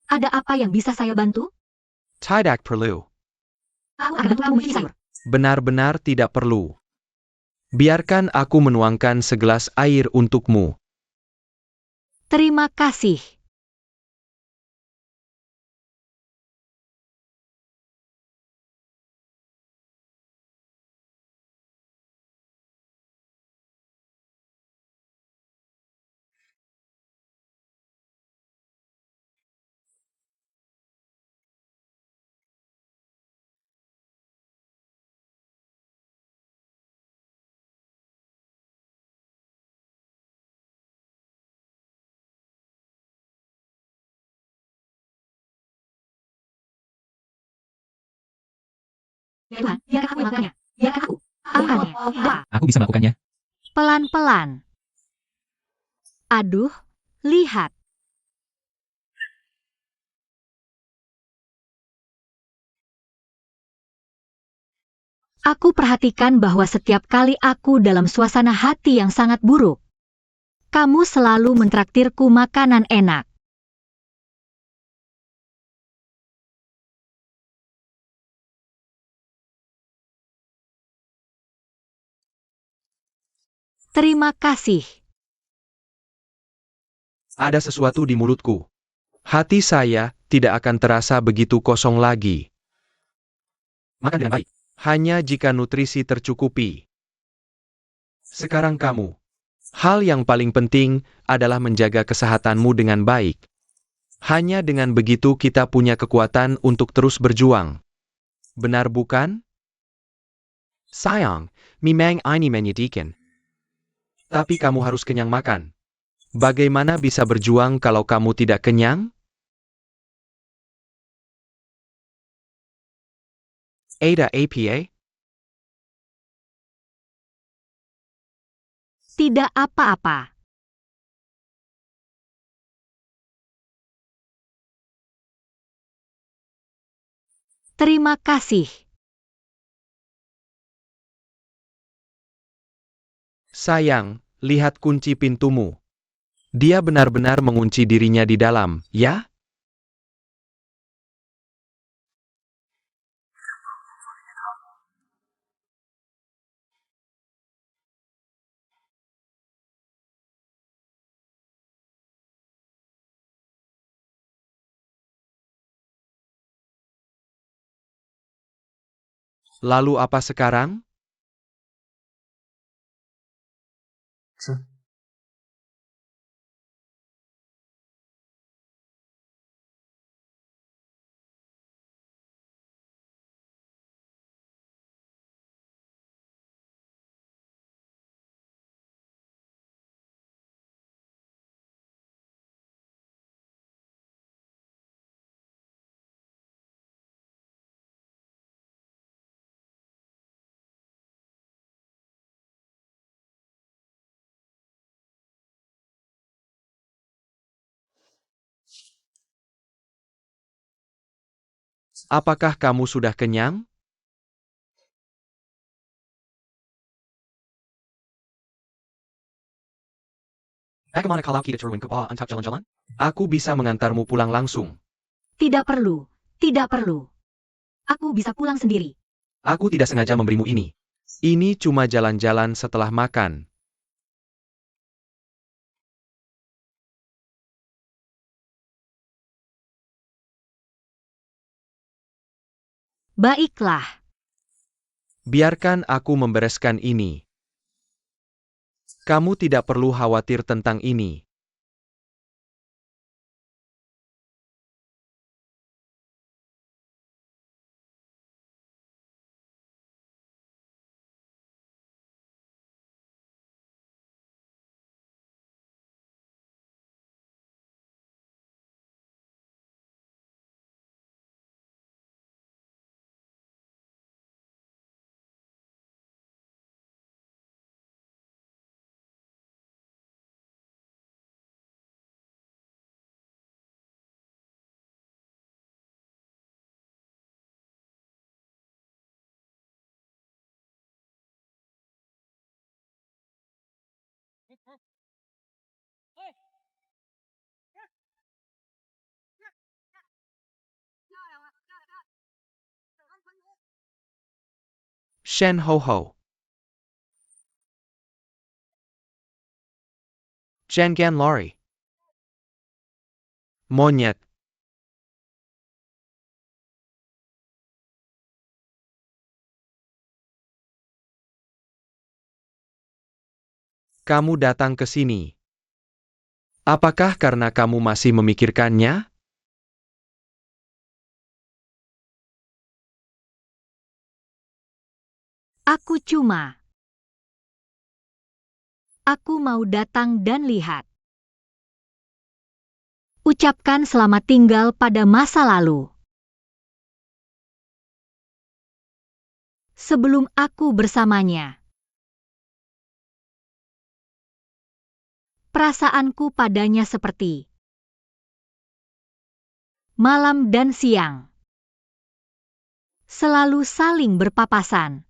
Ada apa yang bisa saya bantu? Tidak perlu. Aku akan bantu kamu mencuci sayur. Benar-benar tidak perlu. Biarkan aku menuangkan segelas air untukmu. Terima kasih. Ya Tuhan, biarkan aku yang melakukannya. Biarkan aku. Tidak. Aku bisa melakukannya. Pelan-pelan. Aduh, lihat. Aku perhatikan bahwa setiap kali aku dalam suasana hati yang sangat buruk, kamu selalu mentraktirku makanan enak. Terima kasih. Ada sesuatu di mulutku. Hati saya tidak akan terasa begitu kosong lagi. Makan dengan baik. Hanya jika nutrisi tercukupi. Sekarang kamu. Hal yang paling penting adalah menjaga kesehatanmu dengan baik. Hanya dengan begitu kita punya kekuatan untuk terus berjuang. Benar bukan? Sayang, memang ini menyedihkan. Tapi kamu harus kenyang makan. Bagaimana bisa berjuang kalau kamu tidak kenyang? Ada apa? Tidak apa-apa. Terima kasih. Sayang, lihat kunci pintumu. Dia benar-benar mengunci dirinya di dalam, ya? Lalu apa sekarang? Apakah kamu sudah kenyang? Bagaimana kalau kita turun ke bawah untuk jalan-jalan? Aku bisa mengantarmu pulang langsung. Tidak perlu. Tidak perlu. Aku bisa pulang sendiri. Aku tidak sengaja memberimu ini. Ini cuma jalan-jalan setelah makan. Baiklah. Biarkan aku membereskan ini. Kamu tidak perlu khawatir tentang ini. Shen Ho Ho. Jangan lari. Monyet. Kamu datang ke sini. Apakah karena kamu masih memikirkannya? Aku mau datang dan lihat. Ucapkan selamat tinggal pada masa lalu. Sebelum aku bersamanya. Perasaanku padanya seperti malam dan siang. Selalu saling berpapasan.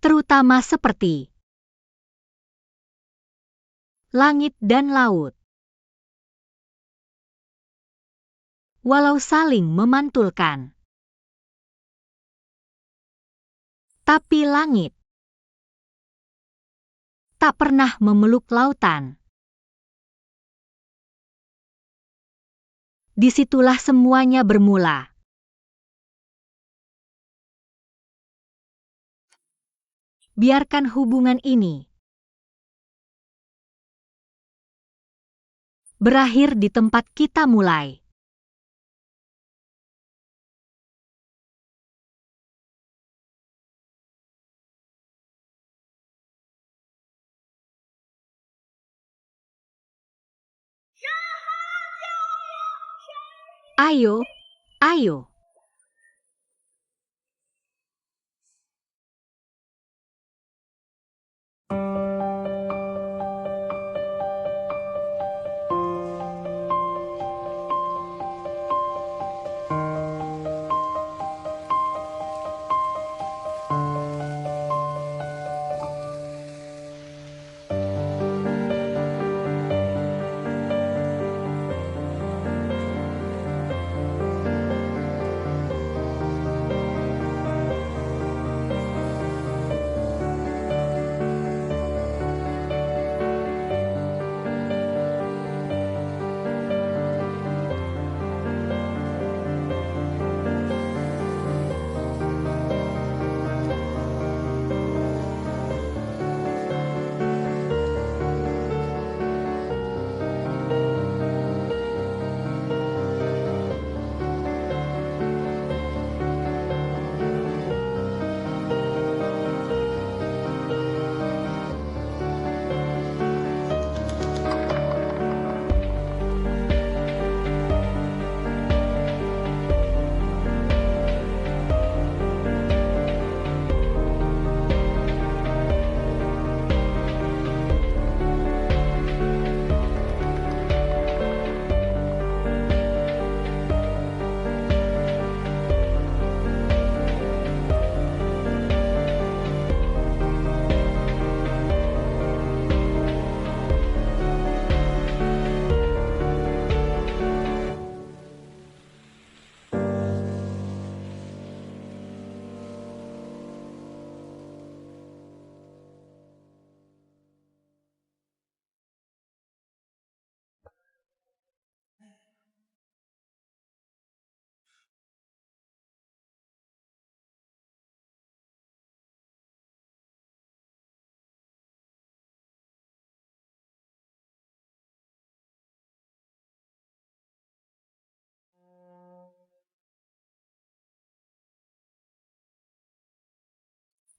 Terutama seperti langit dan laut. Walau saling memantulkan. Tapi langit tak pernah memeluk lautan. Disitulah semuanya bermula. Biarkan hubungan ini berakhir di tempat kita mulai. Ayo, ayo.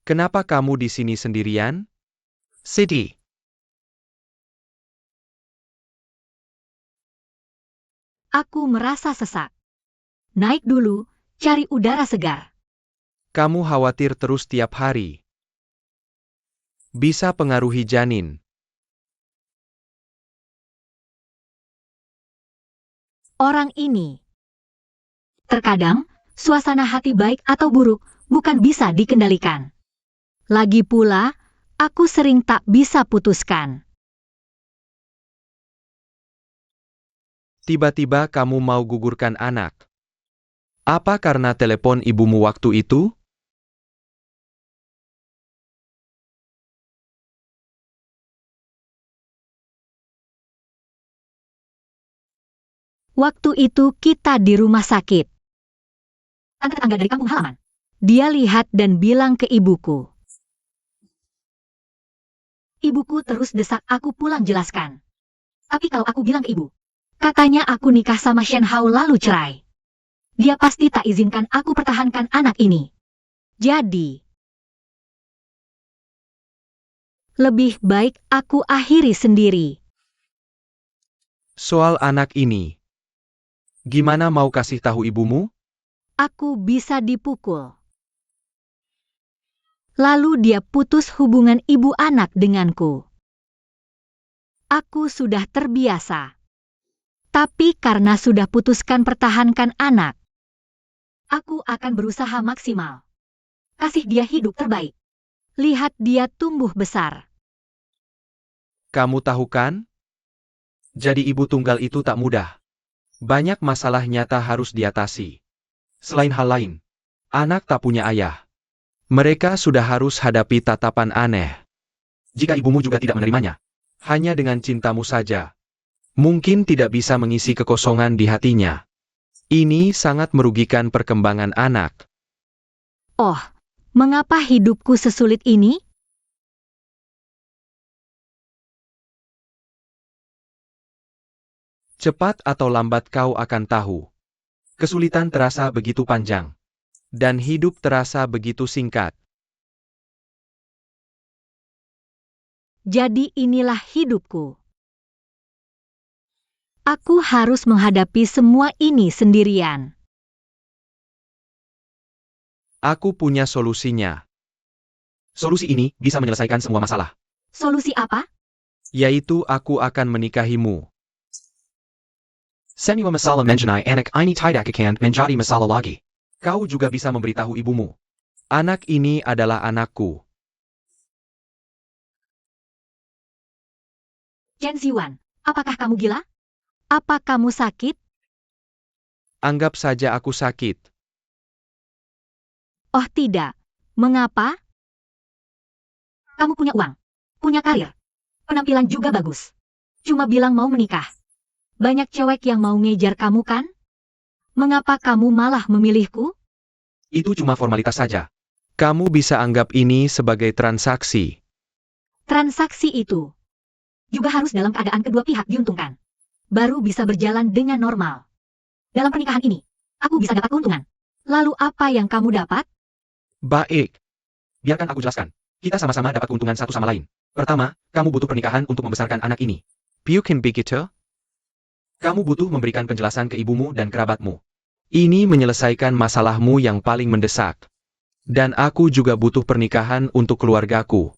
Kenapa kamu di sini sendirian? Siti, Aku merasa sesak. Naik dulu, cari udara segar. kamu khawatir terus tiap hari. Bisa pengaruhi janin. Orang ini. Terkadang, suasana hati baik atau buruk bukan bisa dikendalikan. Lagi pula, aku sering tak bisa putuskan. Tiba-tiba kamu mau gugurkan anak. Apa karena telepon ibumu waktu itu? Waktu itu kita di rumah sakit. Tetangga dari kampung halaman. Dia lihat dan bilang ke ibuku. Ibuku terus desak aku pulang jelaskan. Tapi kalau aku bilang ke ibu, katanya aku nikah sama Shen Hao lalu cerai. Dia pasti tak izinkan aku pertahankan anak ini. Jadi, lebih baik aku akhiri sendiri. Soal anak ini. Gimana mau kasih tahu ibumu? Aku bisa dipukul. Lalu dia putus hubungan ibu anak denganku. Aku sudah terbiasa. Tapi karena sudah putuskan pertahankan anak, aku akan berusaha maksimal. Kasih dia hidup terbaik. Lihat dia tumbuh besar. Kamu tahu kan? Jadi ibu tunggal itu tak mudah. Banyak masalah nyata harus diatasi. Selain hal lain, anak tak punya ayah. Mereka sudah harus hadapi tatapan aneh. Jika ibumu juga tidak menerimanya, hanya dengan cintamu saja, mungkin tidak bisa mengisi kekosongan di hatinya. Ini sangat merugikan perkembangan anak. Oh, mengapa hidupku sesulit ini? Cepat atau lambat kau akan tahu. Kesulitan terasa begitu panjang. Dan hidup terasa begitu singkat. Jadi inilah hidupku. Aku harus menghadapi semua ini sendirian. Aku punya solusinya. Solusi ini bisa menyelesaikan semua masalah. Solusi apa? Yaitu aku akan menikahimu. Semua masalah mengenai anak ini tidak akan menjadi masalah lagi. Kau juga bisa memberitahu ibumu. Anak ini adalah anakku. Chen Xiwan, apakah kamu gila? Apa kamu sakit? Anggap saja aku sakit. Oh tidak. Mengapa? Kamu punya uang, punya karir, penampilan juga bagus. Cuma bilang mau menikah. Banyak cewek yang mau ngejar kamu kan? Mengapa kamu malah memilihku? Itu cuma formalitas saja. Kamu bisa anggap ini sebagai transaksi. Transaksi itu juga harus dalam keadaan kedua pihak diuntungkan. Baru bisa berjalan dengan normal. Dalam pernikahan ini, aku bisa dapat keuntungan. Lalu apa yang kamu dapat? Baik. Biarkan aku jelaskan. Kita sama-sama dapat keuntungan satu sama lain. Pertama, kamu butuh pernikahan untuk membesarkan anak ini. Bukan begitu? Kamu butuh memberikan penjelasan ke ibumu dan kerabatmu. Ini menyelesaikan masalahmu yang paling mendesak. Dan aku juga butuh pernikahan untuk keluargaku.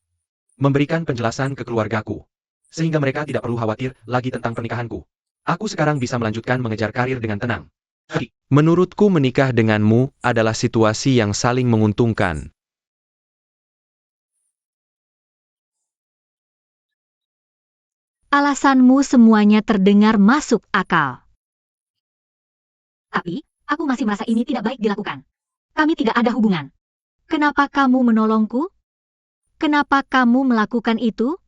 Memberikan penjelasan ke keluargaku. Sehingga mereka tidak perlu khawatir lagi tentang pernikahanku. Aku sekarang bisa melanjutkan mengejar karir dengan tenang. Menurutku menikah denganmu adalah situasi yang saling menguntungkan. Alasanmu semuanya terdengar masuk akal. Tapi, aku masih merasa ini tidak baik dilakukan. Kami tidak ada hubungan. Kenapa kamu menolongku? Kenapa kamu melakukan itu?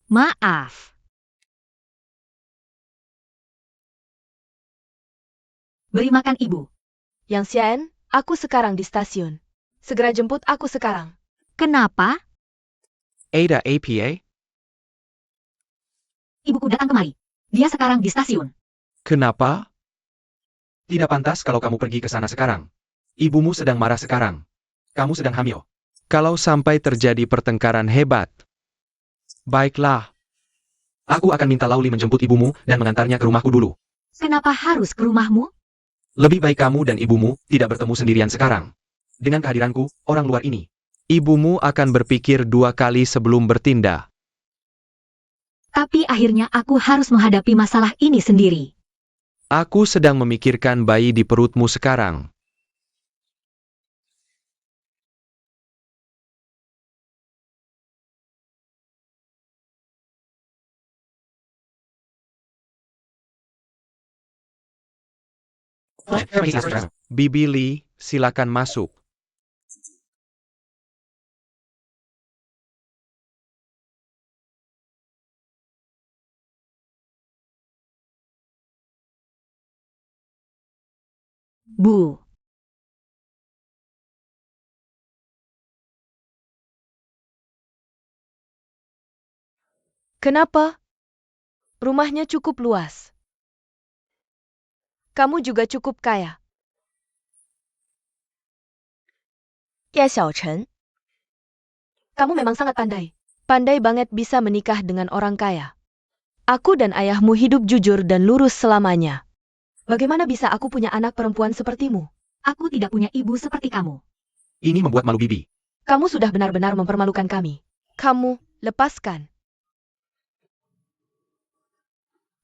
Maaf. Beri makan ibu. Yang Xian, aku sekarang di stasiun. Segera jemput aku sekarang. Kenapa? Ada APA? Ibuku datang kemari. Dia sekarang di stasiun. Kenapa? Tidak pantas kalau kamu pergi ke sana sekarang. Ibumu sedang marah sekarang. Kamu sedang hamil. Kalau sampai terjadi pertengkaran hebat. Baiklah. Aku akan minta Lauli menjemput ibumu dan mengantarnya ke rumahku dulu. Kenapa harus ke rumahmu? Lebih baik kamu dan ibumu tidak bertemu sendirian sekarang. Dengan kehadiranku, orang luar ini. Ibumu akan berpikir 2 kali sebelum bertindak. Tapi akhirnya aku harus menghadapi masalah ini sendiri. Aku sedang memikirkan bayi di perutmu sekarang. Bibi Lee, silakan masuk. Bu. Kenapa? Rumahnya cukup luas. Kamu juga cukup kaya. Ya Xiaochen. Kamu memang sangat pandai. Pandai banget bisa menikah dengan orang kaya. Aku dan ayahmu hidup jujur dan lurus selamanya. Bagaimana bisa aku punya anak perempuan sepertimu? Aku tidak punya ibu seperti kamu. Ini membuat malu Bibi. Kamu sudah benar-benar mempermalukan kami. Kamu, lepaskan.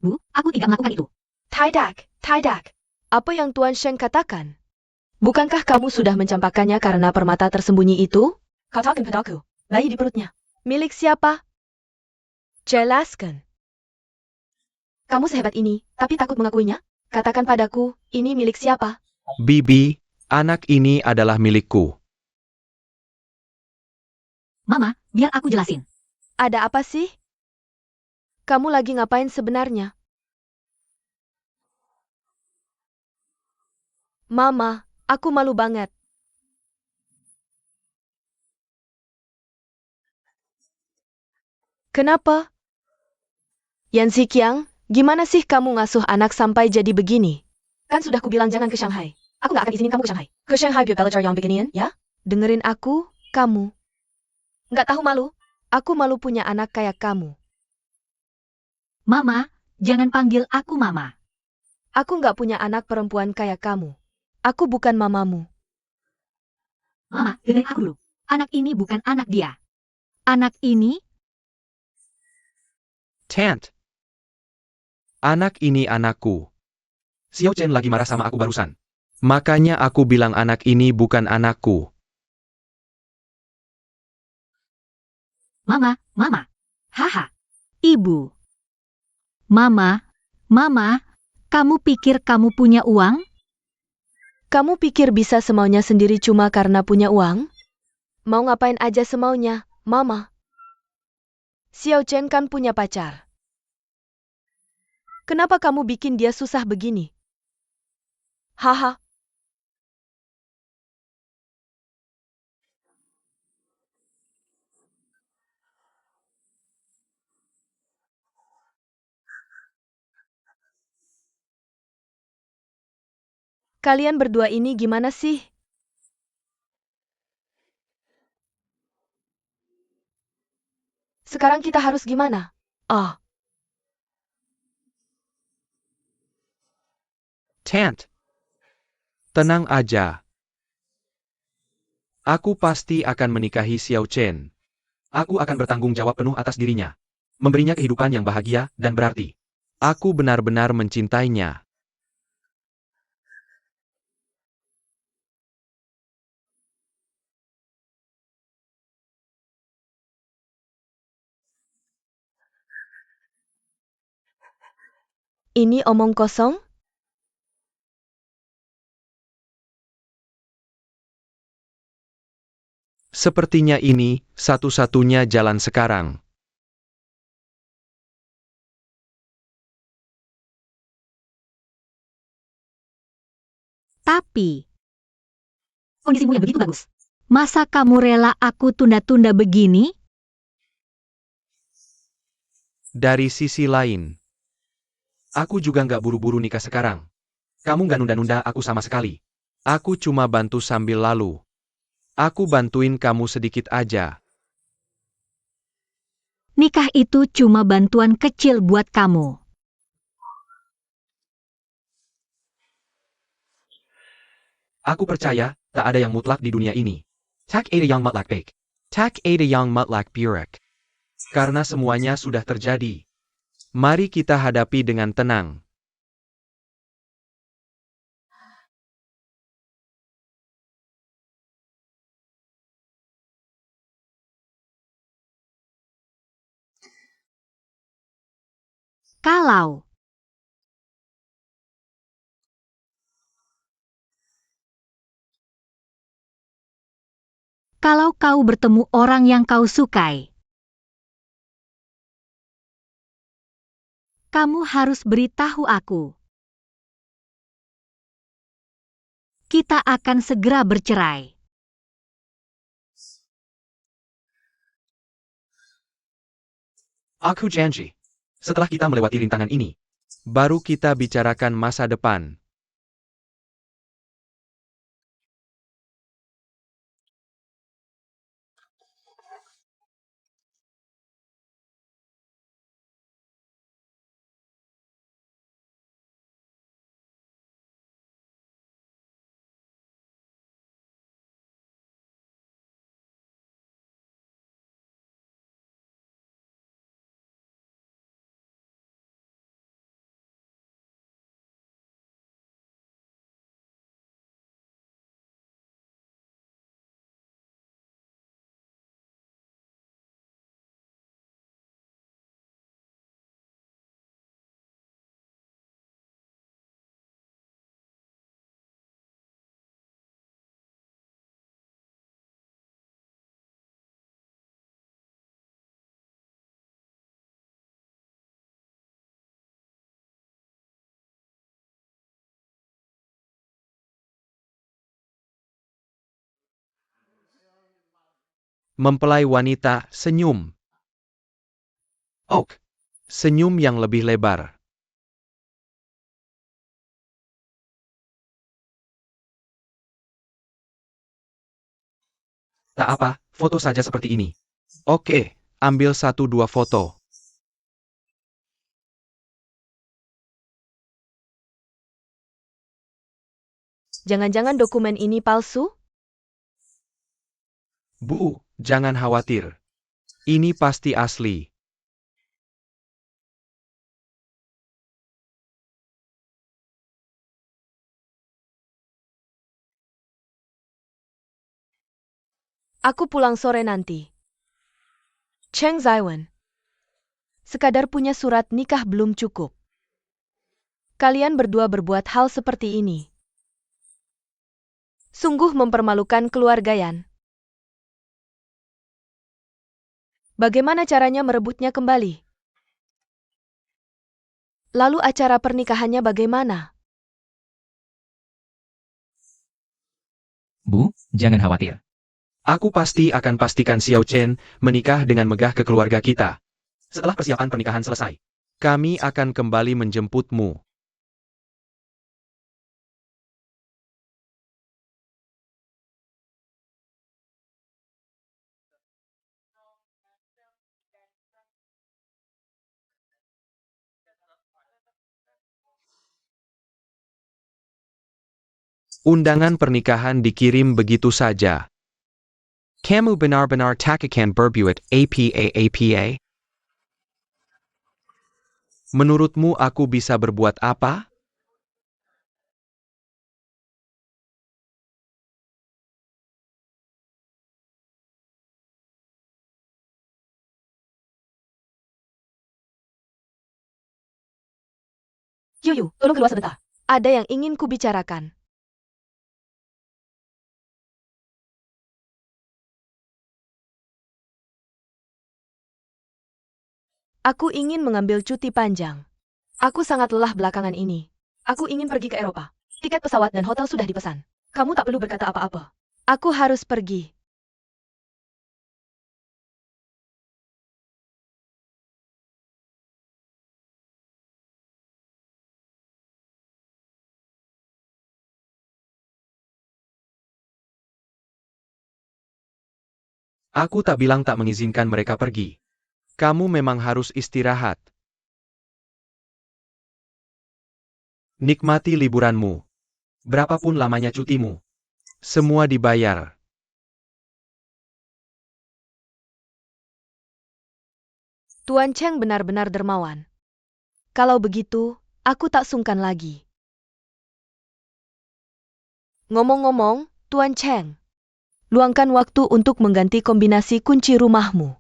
Bu, aku tidak melakukan itu. Tidak. Apa yang Tuan Sheng katakan? Bukankah kamu sudah mencampakkannya karena permata tersembunyi itu? Katakan padaku, bayi di perutnya. Milik siapa? Jelaskan. Kamu sehebat ini, tapi takut mengakuinya? Katakan padaku, ini milik siapa? Bibi, anak ini adalah milikku. Mama, biar aku jelasin. Ada apa sih? Kamu lagi ngapain sebenarnya? Mama, aku malu banget. Kenapa? Yan Xiqiang, gimana sih kamu ngasuh anak sampai jadi begini? Kan sudah kubilang jangan ke Shanghai. Aku nggak akan izinin kamu ke Shanghai. Ke Shanghai biar belajar yang beginian, ya? Dengerin aku, kamu. Nggak tahu malu? Aku malu punya anak kayak kamu. Mama, jangan panggil aku Mama. Aku nggak punya anak perempuan kayak kamu. Aku bukan mamamu. Mama, dengerin aku dulu. Anak ini bukan anak dia. Anak ini, Tant. Anak ini anakku. Xiao Chen lagi marah sama aku barusan. Makanya aku bilang anak ini bukan anakku. Mama, Mama. Haha. Ibu. Mama, Mama, kamu pikir kamu punya uang? Kamu pikir bisa semaunya sendiri cuma karena punya uang? Mau ngapain aja semaunya, Mama? Xiao Chen kan punya pacar. Kenapa kamu bikin dia susah begini? Haha. Kalian berdua ini gimana sih? Sekarang kita harus gimana? Ah, Tant. Tenang aja. Aku pasti akan menikahi Xiao Chen. Aku akan bertanggung jawab penuh atas dirinya. Memberinya kehidupan yang bahagia dan berarti. Aku benar-benar mencintainya. ini omong kosong? Sepertinya ini satu-satunya jalan sekarang. Tapi, kondisimu yang begitu bagus. Masa kamu rela aku tunda-tunda begini? Dari sisi lain, aku juga nggak buru-buru nikah sekarang. Kamu nggak nunda-nunda aku sama sekali. Aku cuma bantu sambil lalu. Aku bantuin kamu sedikit aja. Nikah itu cuma bantuan kecil buat kamu. Aku percaya, tak ada yang mutlak di dunia ini. Tak ada yang mutlak baik. Tak ada yang mutlak buruk. Karena semuanya sudah terjadi. Mari kita hadapi dengan tenang. Kalau kau bertemu orang yang kau sukai, kamu harus beritahu aku. Kita akan segera bercerai. Aku janji. Setelah kita melewati rintangan ini, baru kita bicarakan masa depan. Mempelai wanita senyum. Oh, Senyum yang lebih lebar. Tak apa, foto saja seperti ini. Oke, ambil 1-2 foto. Jangan-jangan dokumen ini palsu? Bu, jangan khawatir. Ini pasti asli. Aku pulang sore nanti. Cheng Zaiwen. Sekadar punya surat nikah belum cukup. Kalian berdua berbuat hal seperti ini. Sungguh mempermalukan keluarga Yan. Bagaimana caranya merebutnya kembali? Lalu acara pernikahannya bagaimana? Bu, jangan khawatir. Aku pasti akan pastikan Xiao Chen menikah dengan megah ke keluarga kita. Setelah persiapan pernikahan selesai, kami akan kembali menjemputmu. Undangan pernikahan dikirim begitu saja. Kamu benar-benar tak akan berbuat apa-apa? Menurutmu aku bisa berbuat apa? Yuyu, tolong keluar sebentar. Ada yang ingin kubicarakan. Aku ingin mengambil cuti panjang. Aku sangat lelah belakangan ini. Aku ingin pergi ke Eropa. Tiket pesawat dan hotel sudah dipesan. Kamu tak perlu berkata apa-apa. Aku harus pergi. Aku tak bilang tak mengizinkan mereka pergi. Kamu memang harus istirahat. Nikmati liburanmu. Berapapun lamanya cutimu. Semua dibayar. Tuan Cheng benar-benar dermawan. Kalau begitu, aku tak sungkan lagi. Ngomong-ngomong, Tuan Cheng, luangkan waktu untuk mengganti kombinasi kunci rumahmu.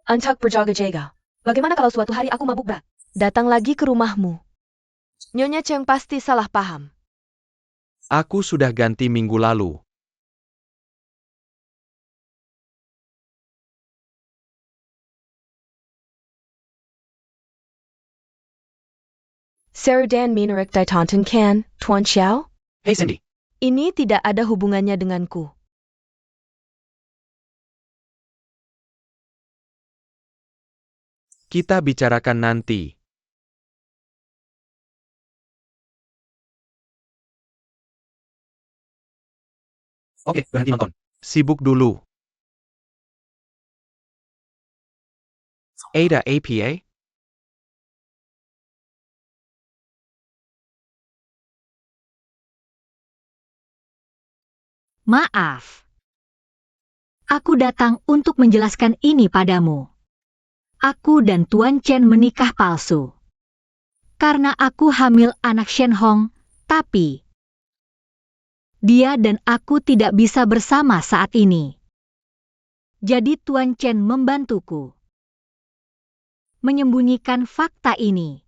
Antak berjaga-jaga. Bagaimana kalau suatu hari aku mabuk berat? Datang lagi ke rumahmu. Nyonya Cheng pasti salah paham. Aku sudah ganti minggu lalu. Sarah Dan Minarik Ditonton Kan, Tuan Xiao? Hey Cindy. Ini tidak ada hubungannya denganku. Kita bicarakan nanti. Oke, berhenti nonton. Sibuk dulu. Ada apa? Maaf. Aku datang untuk menjelaskan ini padamu. Aku dan Tuan Chen menikah palsu. Karena aku hamil anak Shen Hong, tapi dia dan aku tidak bisa bersama saat ini. Jadi Tuan Chen membantuku menyembunyikan fakta ini.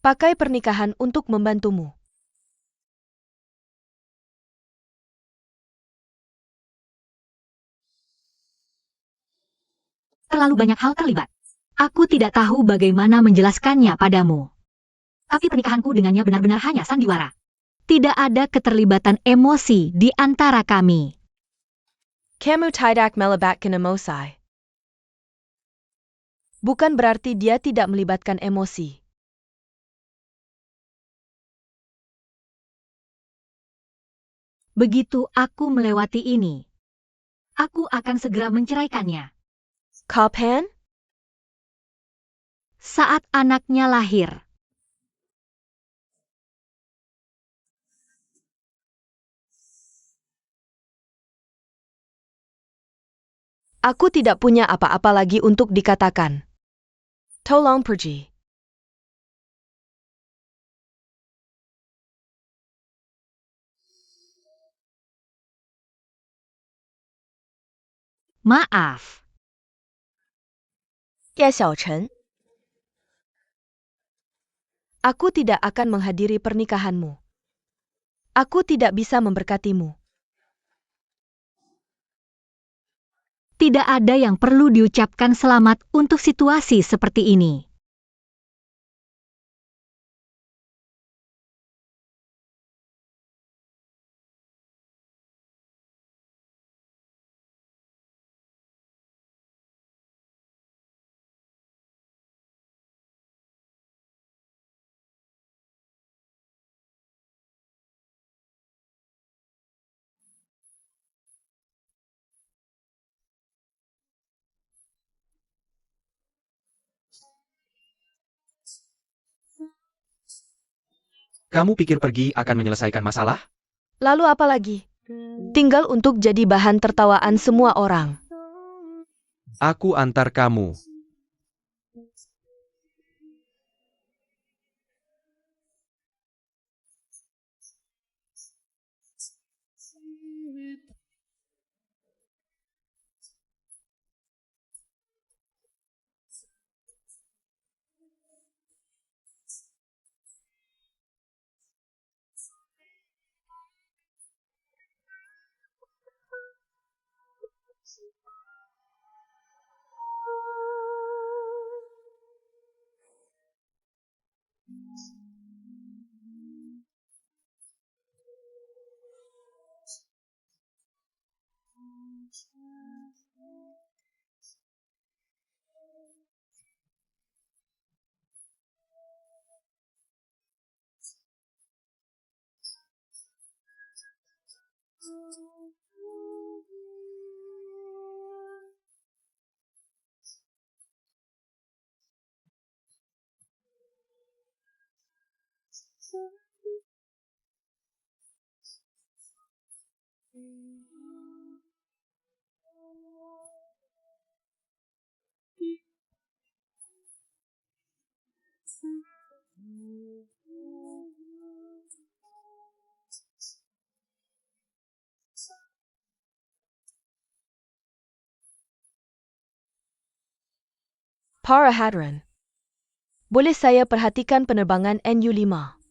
Pakai pernikahan untuk membantumu. Terlalu banyak hal terlibat. Aku tidak tahu bagaimana menjelaskannya padamu. Tapi pernikahanku dengannya benar-benar hanya sandiwara. Tidak ada keterlibatan emosi di antara kami. Kamu tidak melibatkan emosi. bukan berarti dia tidak melibatkan emosi. Begitu aku melewati ini, aku akan segera menceraikannya. Kapan? Saat anaknya lahir, Aku tidak punya apa-apa lagi untuk dikatakan. Tolong pergi. maaf. Ya Xiaochen. Aku tidak akan menghadiri pernikahanmu. Aku tidak bisa memberkatimu. Tidak ada yang perlu diucapkan selamat untuk situasi seperti ini. Kamu pikir pergi akan menyelesaikan masalah? Lalu apa lagi? Tinggal untuk jadi bahan tertawaan semua orang. Aku antar kamu. Para hadirin. Boleh saya perhatikan penerbangan NU5?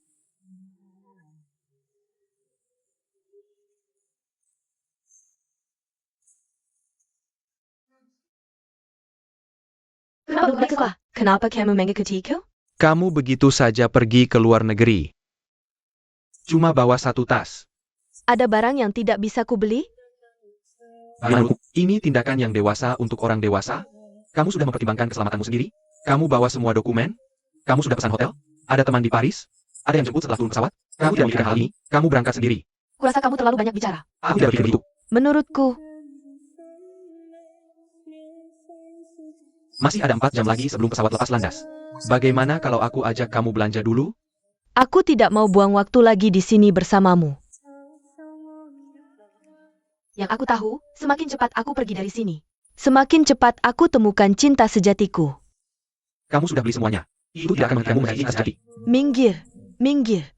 Kenapa kamu mengikutiku? Kamu begitu saja pergi ke luar negeri. Cuma bawa satu tas. Ada barang yang tidak bisa kubeli? Menurutku, ini tindakan yang dewasa untuk orang dewasa? Kamu sudah mempertimbangkan keselamatanmu sendiri? Kamu bawa semua dokumen? Kamu sudah pesan hotel? Ada teman di Paris? Ada yang jemput setelah turun pesawat? Kamu tidak memikirkan hal ini? Kamu berangkat sendiri. Kurasa kamu terlalu banyak bicara. Aku tidak berpikir begitu. Menurutku, Masih ada 4 jam lagi sebelum pesawat lepas landas. Bagaimana kalau aku ajak kamu belanja dulu? aku tidak mau buang waktu lagi di sini bersamamu. Yang aku tahu, semakin cepat aku pergi dari sini, semakin cepat aku temukan cinta sejatiku. Kamu sudah beli semuanya. Itu tidak akan menghentikanmu mencari cinta sejati. Minggir, minggir.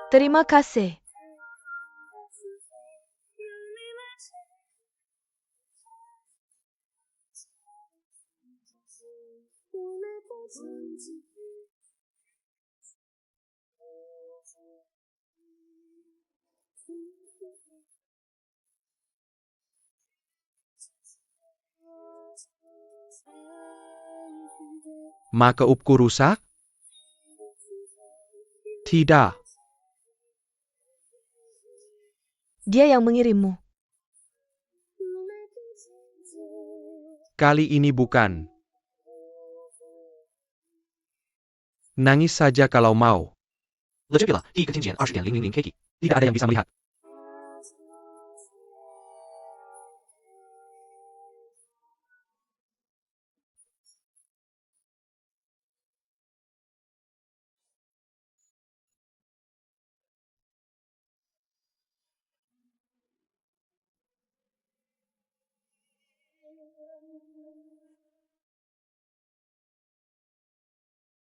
Terima kasih. Maka upku rusak? Tidak. Dia yang mengirimmu. Kali ini bukan. Nangis saja kalau mau. Legitlah, di ketinggian 20.000 kaki. Tidak ada yang bisa melihat.